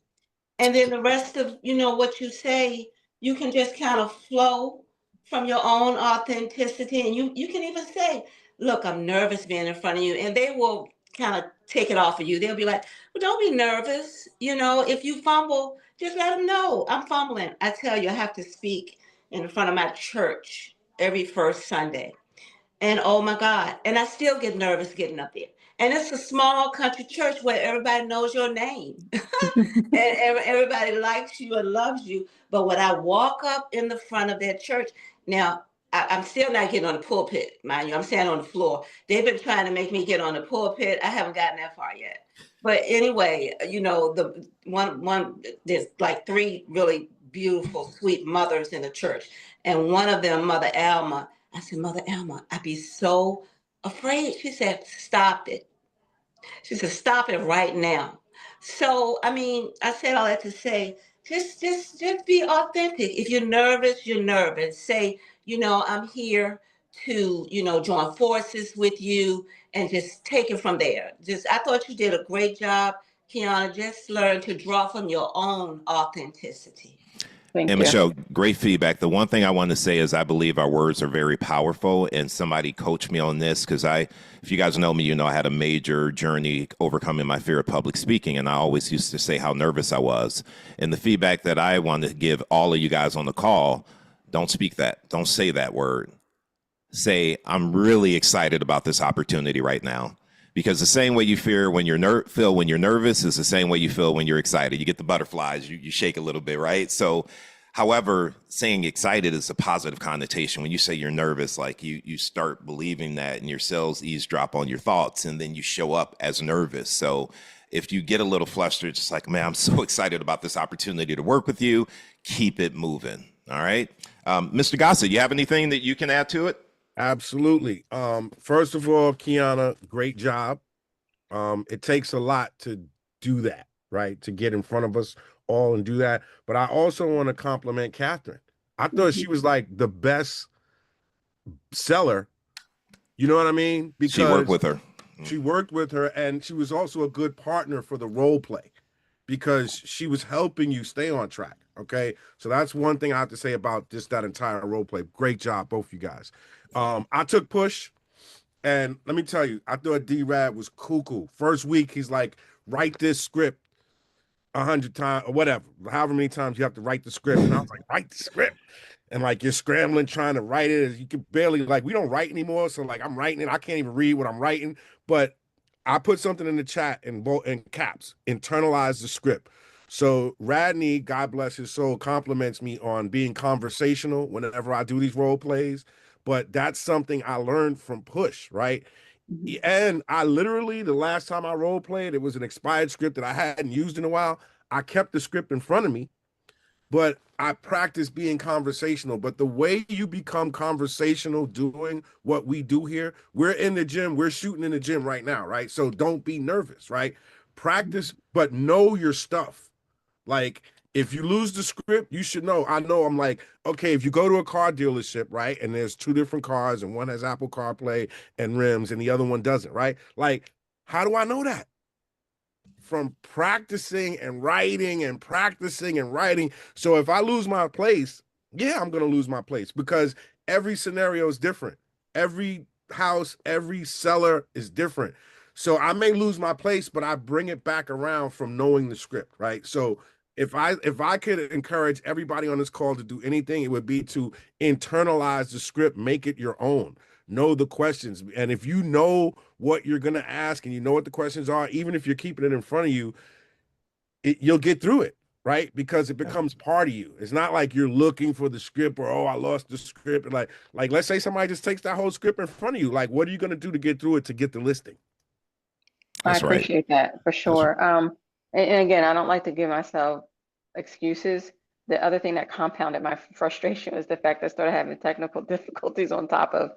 And then the rest of, what you say, you can just kind of flow from your own authenticity. And you can even say, look, I'm nervous being in front of you. And they will kind of take it off of you. They'll be like, well, don't be nervous. If you fumble, just let them know I'm fumbling. I tell you, I have to speak in front of my church every first Sunday. And oh my God, and I still get nervous getting up there. And it's a small country church where everybody knows your name. And everybody likes you and loves you. But when I walk up in the front of their church, now I'm still not getting on the pulpit, mind you. I'm standing on the floor. They've been trying to make me get on the pulpit. I haven't gotten that far yet. But anyway, the one there's like three really beautiful, sweet mothers in the church. And one of them, Mother Alma, I said, Mother Alma, I'd be so afraid. She said, stop it. She said, stop it right now. So, I said all that to say, just be authentic. If you're nervous, you're nervous. Say, I'm here to, join forces with you and just take it from there. I thought you did a great job, Kiyana. Just learn to draw from your own authenticity. Thank And you. Michelle, great feedback. The one thing I want to say is I believe our words are very powerful, and somebody coached me on this because if you guys know me, I had a major journey overcoming my fear of public speaking, and I always used to say how nervous I was. And the feedback that I want to give all of you guys on the call, don't speak that. Don't say that word. Say, I'm really excited about this opportunity right now. Because the same way you feel when you're nervous is the same way you feel when you're excited. You get the butterflies, you shake a little bit, right? So, however, saying excited is a positive connotation. When you say you're nervous, like you start believing that, and your cells eavesdrop on your thoughts, and then you show up as nervous. So if you get a little flustered, just like, man, I'm so excited about this opportunity to work with you, keep it moving. All right. Mr. Gossett, you have anything that you can add to it? Absolutely. First of all, Kiyana, great job. It takes a lot to do that, right? To get in front of us all and do that. But I also want to compliment Catherine. I thought she was like the best seller. You know what I mean? Because She worked with her. She worked with her, and she was also a good partner for the role play because she was helping you stay on track. Okay. So that's one thing I have to say about that entire role play. Great job, both you guys. I took push, and let me tell you, I thought D-Rad was cuckoo. First week, he's like, write this script 100 times or whatever, however many times you have to write the script. And I was like, write the script. And like, you're scrambling, trying to write it. You can barely, like, we don't write anymore. So like, I'm writing it. I can't even read what I'm writing, but I put something in the chat in caps, internalize the script. So Radney, God bless his soul, compliments me on being conversational whenever I do these role plays. but that's something I learned from Push, right? Mhm. And I literally, the last time I role played, it was an expired script that I hadn't used in a while. I kept the script in front of me, but I practiced being conversational. But the way you become conversational doing what we do here, we're in the gym, we're shooting in the gym right now, right? So don't be nervous, right? Practice, but know your stuff. Like, if you lose the script, you should know. I know I'm like, okay, if you go to a car dealership, right, and there's two different cars and one has Apple CarPlay and rims and the other one doesn't, right? Like, how do I know that? From practicing and writing and practicing and writing. So if I lose my place, yeah, I'm going to lose my place because every scenario is different. Every house, every seller is different. So I may lose my place, but I bring it back around from knowing the script, right? So if I could encourage everybody on this call to do anything, it would be to internalize the script, make it your own. Know the questions. And if you know what you're going to ask and you know what the questions are, even if you're keeping it in front of you, you'll get through it, right? Because it becomes part of you. It's not like you're looking for the script or, oh, I lost the script. And like let's say somebody just takes that whole script in front of you. Like, what are you going to do to get through it to get the listing? I That's right. appreciate that for sure. And again, I don't like to give myself excuses. The other thing that compounded my frustration was the fact that I started having technical difficulties on top of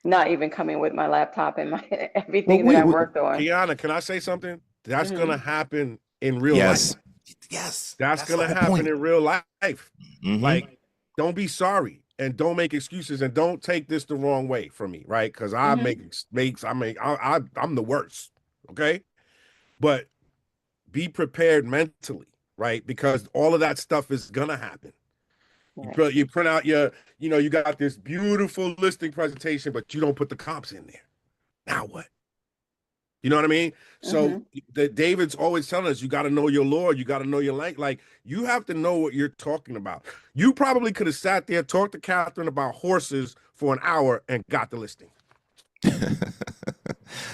not even coming with my laptop and my everything that I worked on. Kiyana, can I say something? That's going to happen in real Yes. life. Yes. That's the going to whole happen point. in real life. Mhm. Like, don't be sorry and don't make excuses and don't take this the wrong way from me, right? Because I make mistakes. I'm the worst. Okay. But be prepared mentally, right? Because all of that stuff is gonna happen. Right. You print out your, you got this beautiful listing presentation, but you don't put the comps in there. Now what? You know what I mean? So David's always telling us, you got to know your lore, you got to know your language. Like, you have to know what you're talking about. You probably could have sat there, talked to Catherine about horses for an hour and got the listing.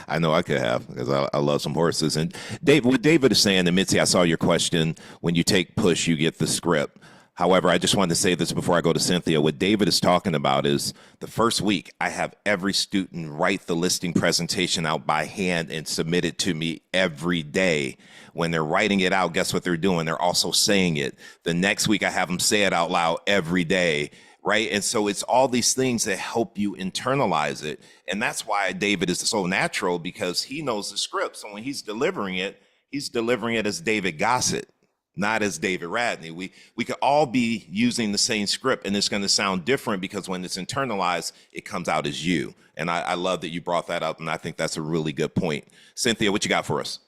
I know I could have because I love some horses. And Dave, what David is saying, and Mitzi, I saw your question. When you take Push, you get the script. However, I just wanted to say this before I go to Cynthia. What David is talking about is the first week, I have every student write the listing presentation out by hand and submit it to me every day. When they're writing it out, guess what they're doing? They're also saying it. The next week, I have them say it out loud every day. Right. And so it's all these things that help you internalize it. And that's why David is so natural, because he knows the script. So when he's delivering it as David Gossett, not as David Radney. We could all be using the same script, and it's going to sound different because when it's internalized, it comes out as you. And I love that you brought that up. And I think that's a really good point. Cynthia, what you got for us?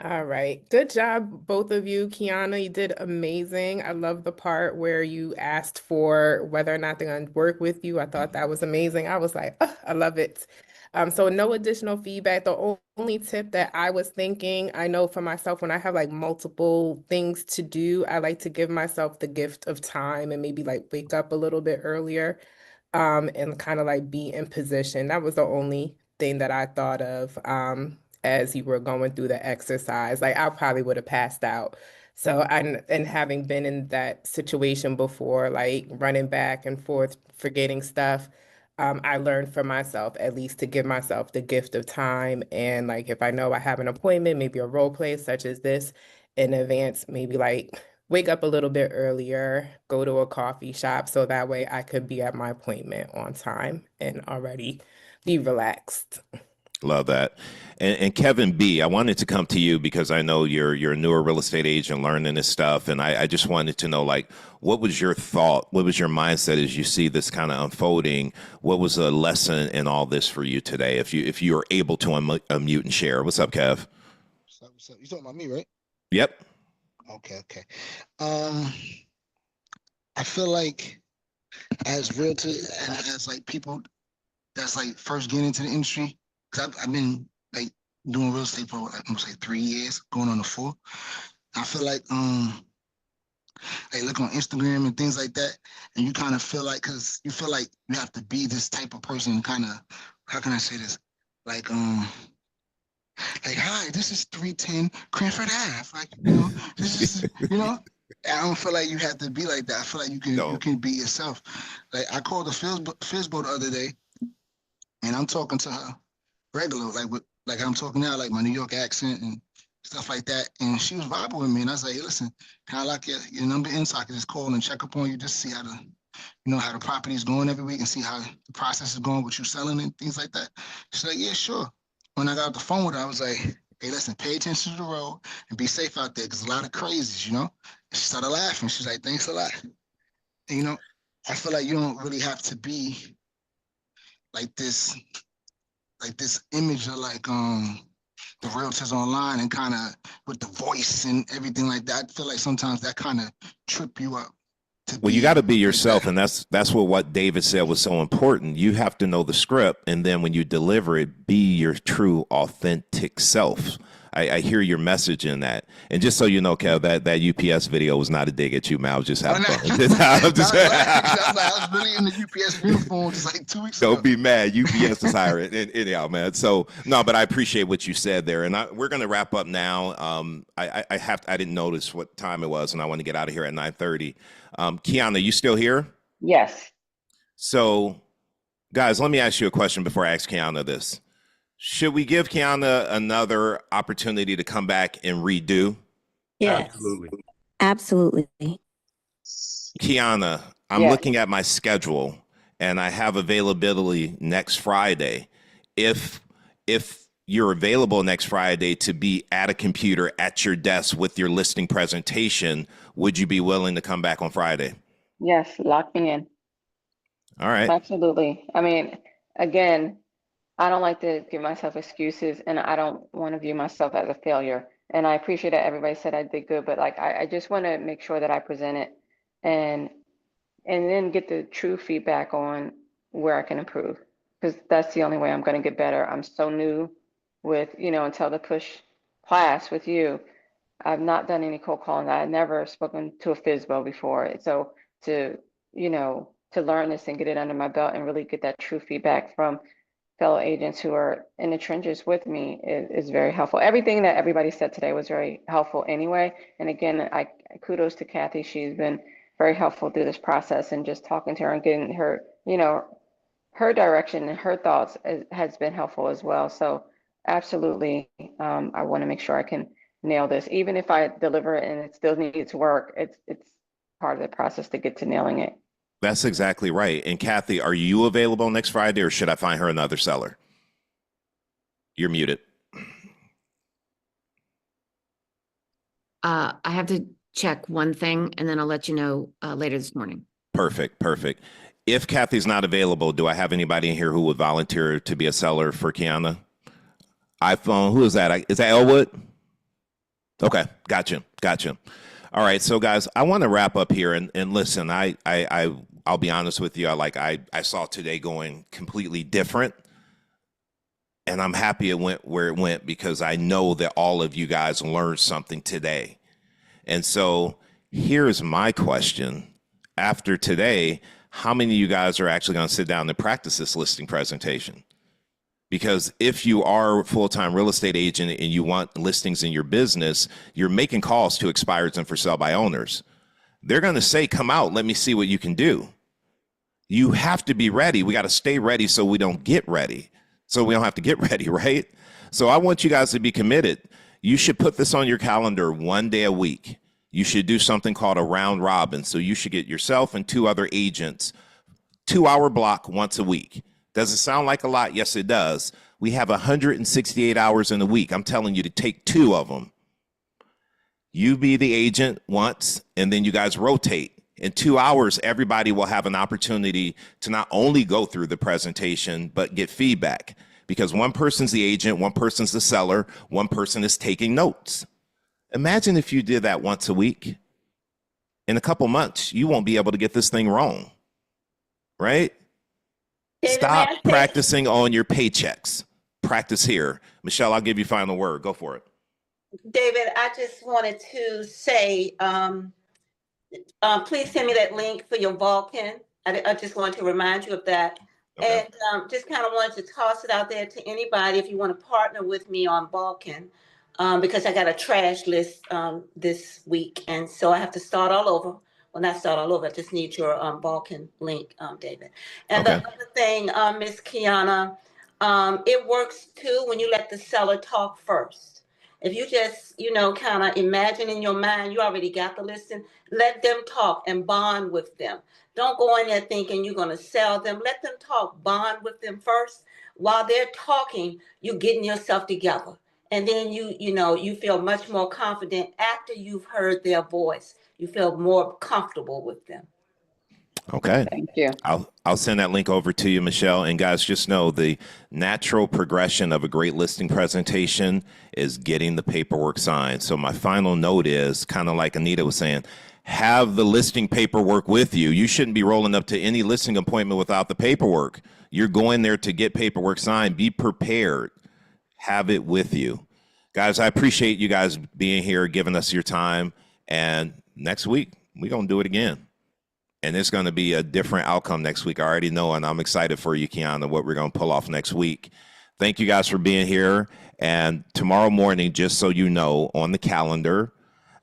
All right. Good job, both of you. Kiyana, you did amazing. I love the part where you asked for whether or not they're going to work with you. I thought that was amazing. I was like, oh, I love it. So no additional feedback. The only tip that I was thinking, I know for myself, when I have like multiple things to do, I like to give myself the gift of time and maybe like wake up a little bit earlier, and kind of like be in position. That was the only thing that I thought of, as you were going through the exercise. Like, I probably would have passed out. So, and having been in that situation before, like running back and forth, forgetting stuff, I learned for myself, at least, to give myself the gift of time. And like, if I know I have an appointment, maybe a role play such as this, in advance, maybe like wake up a little bit earlier, go to a coffee shop, so that way I could be at my appointment on time and already be relaxed. Love that. And Kevin B., I wanted to come to you because I know you're a newer real estate agent learning this stuff. And I just wanted to know, like, what was your thought? What was your mindset as you see this kind of unfolding? What was a lesson in all this for you today? If you are able to unmute and share. What's up, Kev? What's up? You talking about me, right? Yep. Okay. I feel like as realtors and as like people that's like first getting into the industry, because I've been like doing real estate for like almost like 3 years, going on to 4. I feel like look on Instagram and things like that, and you kind of feel like, because you feel like you have to be this type of person, kind of, how can I say this? Like hi, this is 310 Cranford Ave. Like, this is, I don't feel like you have to be like that. I feel like you can be yourself. Like I called the Fizbo the other day, and I'm talking to her regular, like I'm talking now, like my New York accent and stuff like that. And she was vibing with me, and I was like, hey, listen, can I lock your number in so I can just call and check up on you, just see how how the property is going every week and see how the process is going with you selling and things like that. She's like, yeah, sure. When I got off the phone with her, I was like, hey, listen, pay attention to the road and be safe out there because a lot of crazies, And she started laughing. She's like, thanks a lot. And, I feel like you don't really have to be like this image of the realtors online and kind of with the voice and everything like that. I feel like sometimes that kind of trip you up. Well, you got to be yourself, and that's what David said was so important. You have to know the script, and then when you deliver it, be your true, authentic self. I hear your message in that. And just so you know, Kev, that UPS video was not a dig at you, man. I was just having fun. I was really in the UPS uniform just like 2 weeks ago. Don't be mad. UPS is hiring. Anyhow, man. So, no, but I appreciate what you said there. And we're going to wrap up now. I didn't notice what time it was, and I want to get out of here at 9:30. Kiyana, you still here? Yes. So, guys, let me ask you a question before I ask Kiyana this. Should we give Kiyana another opportunity to come back and redo? Yes. Absolutely. Kiyana, I'm looking at my schedule and I have availability next Friday. If you're available next Friday to be at a computer at your desk with your listing presentation, would you be willing to come back on Friday? Yes, lock me in. All right. Absolutely. I mean, again, I don't like to give myself excuses, and I don't want to view myself as a failure. And I appreciate that everybody said I did good, but like I just want to make sure that I present it and then get the true feedback on where I can improve, because that's the only way I'm going to get better. I'm so new with, until the push class with you. I've not done any cold calling. I've never spoken to a FISBO before. So to learn this and get it under my belt and really get that true feedback from fellow agents who are in the trenches with me is very helpful. Everything that everybody said today was very helpful anyway. And again, I kudos to Kathy. She's been very helpful through this process, and just talking to her and getting her, her direction and her thoughts has been helpful as well. So absolutely, I want to make sure I can nail this. Even if I deliver it and it still needs work, it's part of the process to get to nailing it. That's exactly right. And Kathy, are you available next Friday, or should I find her another seller? You're muted. I have to check one thing, and then I'll let you know later this morning. Perfect. If Kathy's not available, do I have anybody in here who would volunteer to be a seller for Kiyana? iPhone, who is that? Is that Elwood? Okay, gotcha. All right, so guys, I want to wrap up here and listen. I'll be honest with you. I saw today going completely different, and I'm happy it went where it went because I know that all of you guys learned something today. And so here's my question: after today, how many of you guys are actually going to sit down and practice this listing presentation? Because if you are a full-time real estate agent and you want listings in your business, you're making calls to expireds and for sale by owners. They're going to say, come out, let me see what you can do. You have to be ready. We got to stay ready so we don't get ready. So we don't have to get ready, right? So I want you guys to be committed. You should put this on your calendar one day a week. You should do something called a round robin. So you should get yourself and 2 other agents, 2-hour block once a week. Does it sound like a lot? Yes, it does. We have 168 hours in a week. I'm telling you to take 2 of them. You be the agent once, and then you guys rotate. In 2 hours, everybody will have an opportunity to not only go through the presentation, but get feedback. Because one person's the agent, one person's the seller, one person is taking notes. Imagine if you did that once a week. In a couple months, you won't be able to get this thing wrong, right? Stop practicing on your paychecks. Practice here. Michelle, I'll give you final word. Go for it. David, I just wanted to say, please send me that link for your Vulcan. I just wanted to remind you of that. Okay. And just kind of wanted to toss it out there to anybody if you want to partner with me on Vulcan. because I got a trash list this week, and so I have to start all over. Well, not start all over. I just need your Balkan link, David. And the Okay. other thing, Miss Kiyana, it works too when you let the seller talk first. If you just, kind of imagine in your mind, you already got the listing, let them talk and bond with them. Don't go in there thinking you're going to sell them. Let them talk, bond with them first. While they're talking, you're getting yourself together. And then you feel much more confident after you've heard their voice. You feel more comfortable with them. Okay. Thank you. I'll send that link over to you, Michelle. And guys, just know the natural progression of a great listing presentation is getting the paperwork signed. So my final note is kind of like Anita was saying, have the listing paperwork with you. You shouldn't be rolling up to any listing appointment without the paperwork. You're going there to get paperwork signed. Be prepared. Have it with you. Guys, I appreciate you guys being here, giving us your time. And next week, we're going to do it again. And it's going to be a different outcome next week. I already know, and I'm excited for you, Kiyana, what we're going to pull off next week. Thank you guys for being here. And tomorrow morning, just so you know, on the calendar,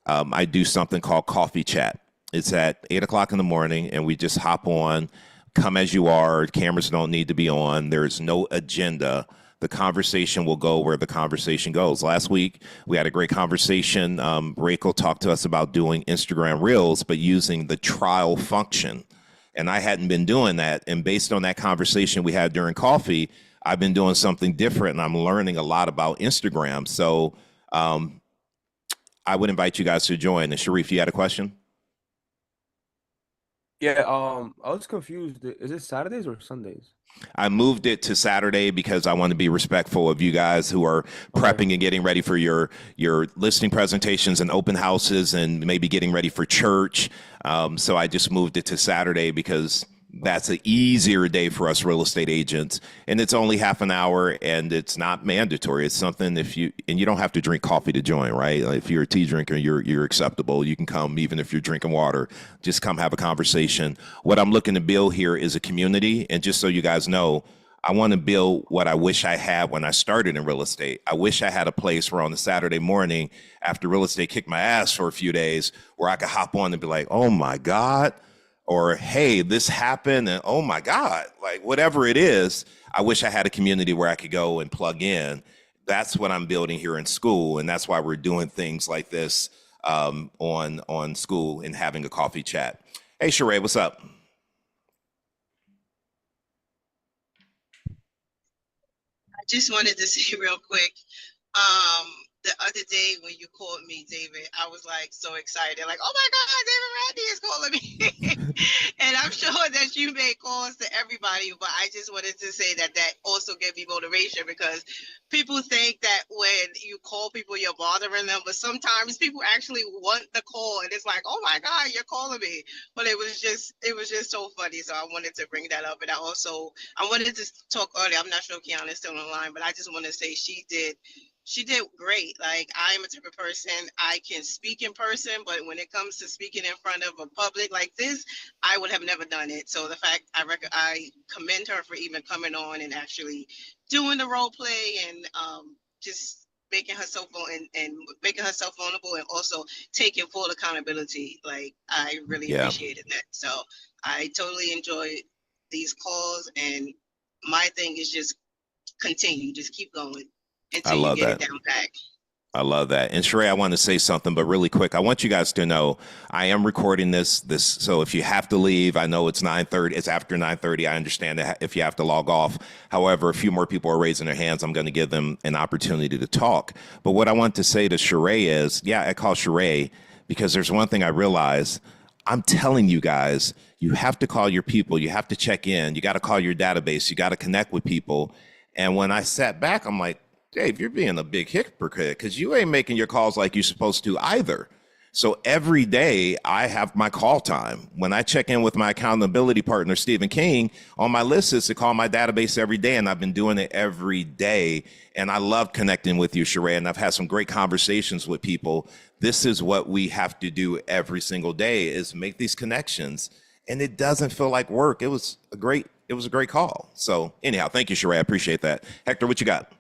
I do something called Coffee Chat. It's at 8 o'clock in the morning, and we just hop on, come as you are. Cameras don't need to be on. There's no agenda. The conversation will go where the conversation goes. Last week, we had a great conversation. Rachel talked to us about doing Instagram Reels, but using the trial function. And I hadn't been doing that. And based on that conversation we had during coffee, I've been doing something different, and I'm learning a lot about Instagram. So I would invite you guys to join. And Sharif, you had a question? Yeah, I was confused. Is it Saturdays or Sundays? I moved it to Saturday because I want to be respectful of you guys who are prepping and getting ready for your listing presentations and open houses and maybe getting ready for church. So I just moved it to Saturday because that's an easier day for us real estate agents. And it's only half an hour and it's not mandatory. It's something and you don't have to drink coffee to join, right? Like if you're a tea drinker, you're acceptable. You can come even if you're drinking water, just come have a conversation. What I'm looking to build here is a community. And just so you guys know, I want to build what I wish I had when I started in real estate. I wish I had a place where on a Saturday morning after real estate kicked my ass for a few days where I could hop on and be like, oh my God, or, hey, this happened, and oh my God, like whatever it is, I wish I had a community where I could go and plug in. That's what I'm building here in school, and that's why we're doing things like this on school and having a coffee chat. Hey, Sheree, what's up? I just wanted to say real quick, the other day when you called me, David, I was like so excited, like, oh my God, David Randy is calling me. And I'm sure that you make calls to everybody, but I just wanted to say that also gave me motivation, because people think that when you call people, you're bothering them, but sometimes people actually want the call, and it's like, oh my God, you're calling me. But it was just so funny. So I wanted to bring that up. And I wanted to talk earlier. I'm not sure Kiyana is still online, but I just want to say she did great. Like, I'm a type of person, I can speak in person, but when it comes to speaking in front of a public like this, I would have never done it. So the fact I commend her for even coming on and actually doing the role play and just making herself and making herself vulnerable, and also taking full accountability. Like, I really appreciated that. So I totally enjoyed these calls, and my thing is just continue, just keep going until you get it down packed. I love that. And Sheree, I want to say something, but really quick, I want you guys to know I am recording this. So if you have to leave, I know it's 9:30. It's after 9:30. I understand that if you have to log off. However, a few more people are raising their hands. I'm going to give them an opportunity to talk. But what I want to say to Sheree is, I call Sheree because there's one thing I realize. I'm telling you guys, you have to call your people. You have to check in. You got to call your database. You got to connect with people. And when I sat back, I'm like, Dave, you're being a big hypocrite because you ain't making your calls like you're supposed to either. So every day I have my call time. When I check in with my accountability partner, Stephen King, on my list is to call my database every day. And I've been doing it every day. And I love connecting with you, Sheree. And I've had some great conversations with people. This is what we have to do every single day, is make these connections. And it doesn't feel like work. It was a great call. So anyhow, thank you, Sheree. I appreciate that. Hector, what you got?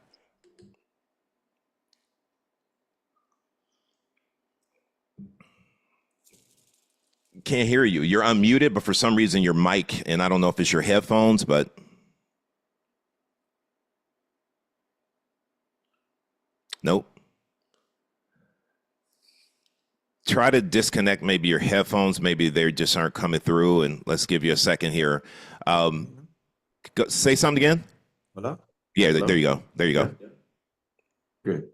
Can't hear you. You're unmuted, but for some reason your mic, and I don't know if it's your headphones, but nope. Try to disconnect maybe your headphones. Maybe they just aren't coming through. And let's give you a second here. Say something again. Hello? Yeah, Hello? there you go. There you go. Good.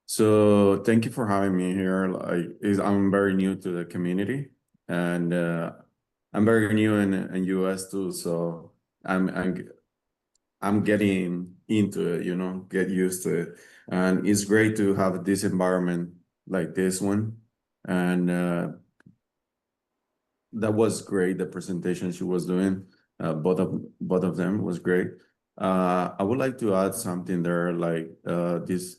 So thank you for having me here. I'm very new to the community, and I'm very new in US too. So I'm getting into it, get used to it, and it's great to have this environment like this one, and that was great. The presentation she was doing, both of them was great. I would like to add something there, like this.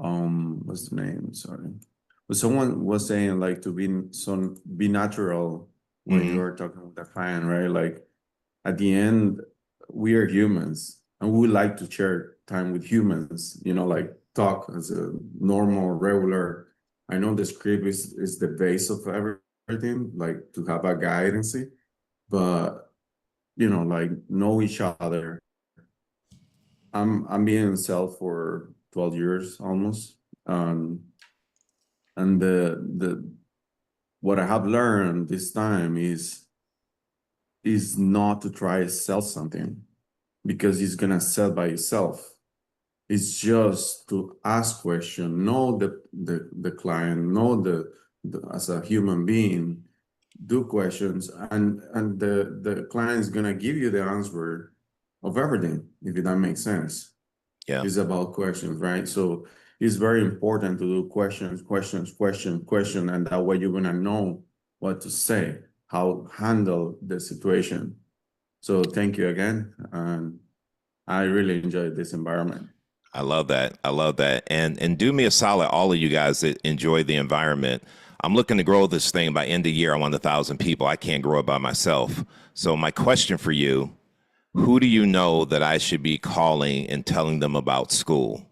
What's the name? Sorry, but someone was saying like to be natural when you are talking with a client, right? Like at the end, we are humans, and we like to share time with humans. Like talk as a normal, regular. I know the script is the base of everything, like to have a guidance, but like know each other. I'm being in cell for 12 years almost. And the what I have learned this time is not to try to sell something because it's gonna sell by itself. It's just to ask question, know the client, know the as a human being, do questions, and the client is gonna give you the answer of everything, if that makes sense. Yeah. It's about questions, right? So it's very important to do questions, and that way you're gonna know what to say, how handle the situation. So thank you again, and I really enjoyed this environment. I love that. I love that. And do me a solid, all of you guys that enjoy the environment. I'm looking to grow this thing by end of year. I want 1,000 people. I can't grow it by myself. So my question for you, who do you know that I should be calling and telling them about school?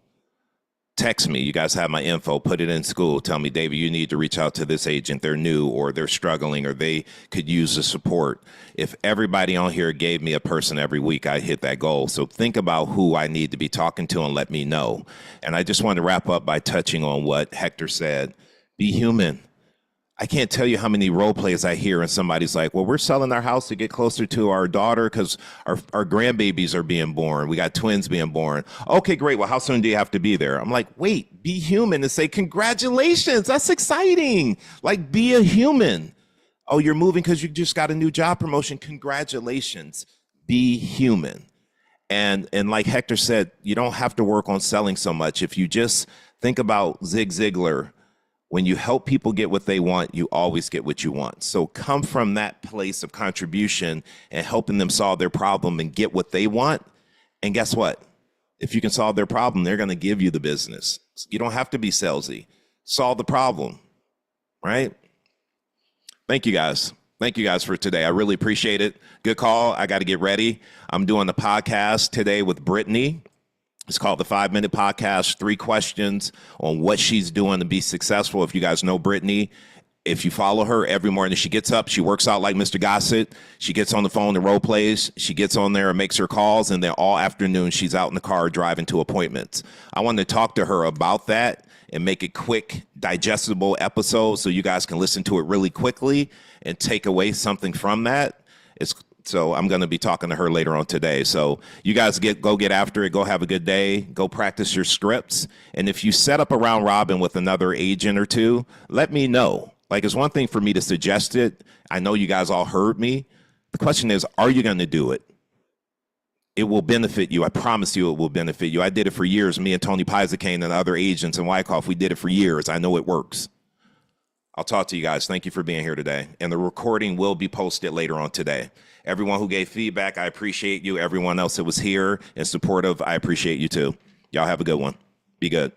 Text me. You guys have my info. Put it in school. Tell me, David, you need to reach out to this agent. They're new or they're struggling or they could use the support. If everybody on here gave me a person every week, I'd hit that goal. So think about who I need to be talking to and let me know. And I just want to wrap up by touching on what Hector said. Be human. I can't tell you how many role plays I hear and somebody's like, well, we're selling our house to get closer to our daughter because our grandbabies are being born. We got twins being born. Okay, great. Well, how soon do you have to be there? I'm like, wait, be human and say, congratulations. That's exciting. Like, be a human. Oh, you're moving because you just got a new job promotion. Congratulations. Be human. And like Hector said, you don't have to work on selling so much. If you just think about Zig Ziglar, when you help people get what they want, you always get what you want. So come from that place of contribution and helping them solve their problem and get what they want. And guess what? If you can solve their problem, they're going to give you the business. You don't have to be salesy. Solve the problem, right? Thank you guys. Thank you guys for today. I really appreciate it. Good call. I got to get ready. I'm doing the podcast today with Brittany. It's called the 5-Minute Podcast, 3 questions on what she's doing to be successful. If you guys know Brittany, if you follow her every morning, she gets up, she works out like Mr. Gossett. She gets on the phone and role plays. She gets on there and makes her calls. And then all afternoon, she's out in the car driving to appointments. I wanted to talk to her about that and make it quick, digestible episodes so you guys can listen to it really quickly and take away something from that. So I'm going to be talking to her later on today. So you guys go get after it. Go have a good day. Go practice your scripts. And if you set up a round robin with another agent or two, let me know. Like, it's one thing for me to suggest it. I know you guys all heard me. The question is, are you going to do it? It will benefit you. I promise you it will benefit you. I did it for years. Me and Tony Pisacane and other agents in Wyckoff, we did it for years. I know it works. I'll talk to you guys. Thank you for being here today. And the recording will be posted later on today. Everyone who gave feedback, I appreciate you. Everyone else that was here and supportive, I appreciate you too. Y'all have a good one. Be good.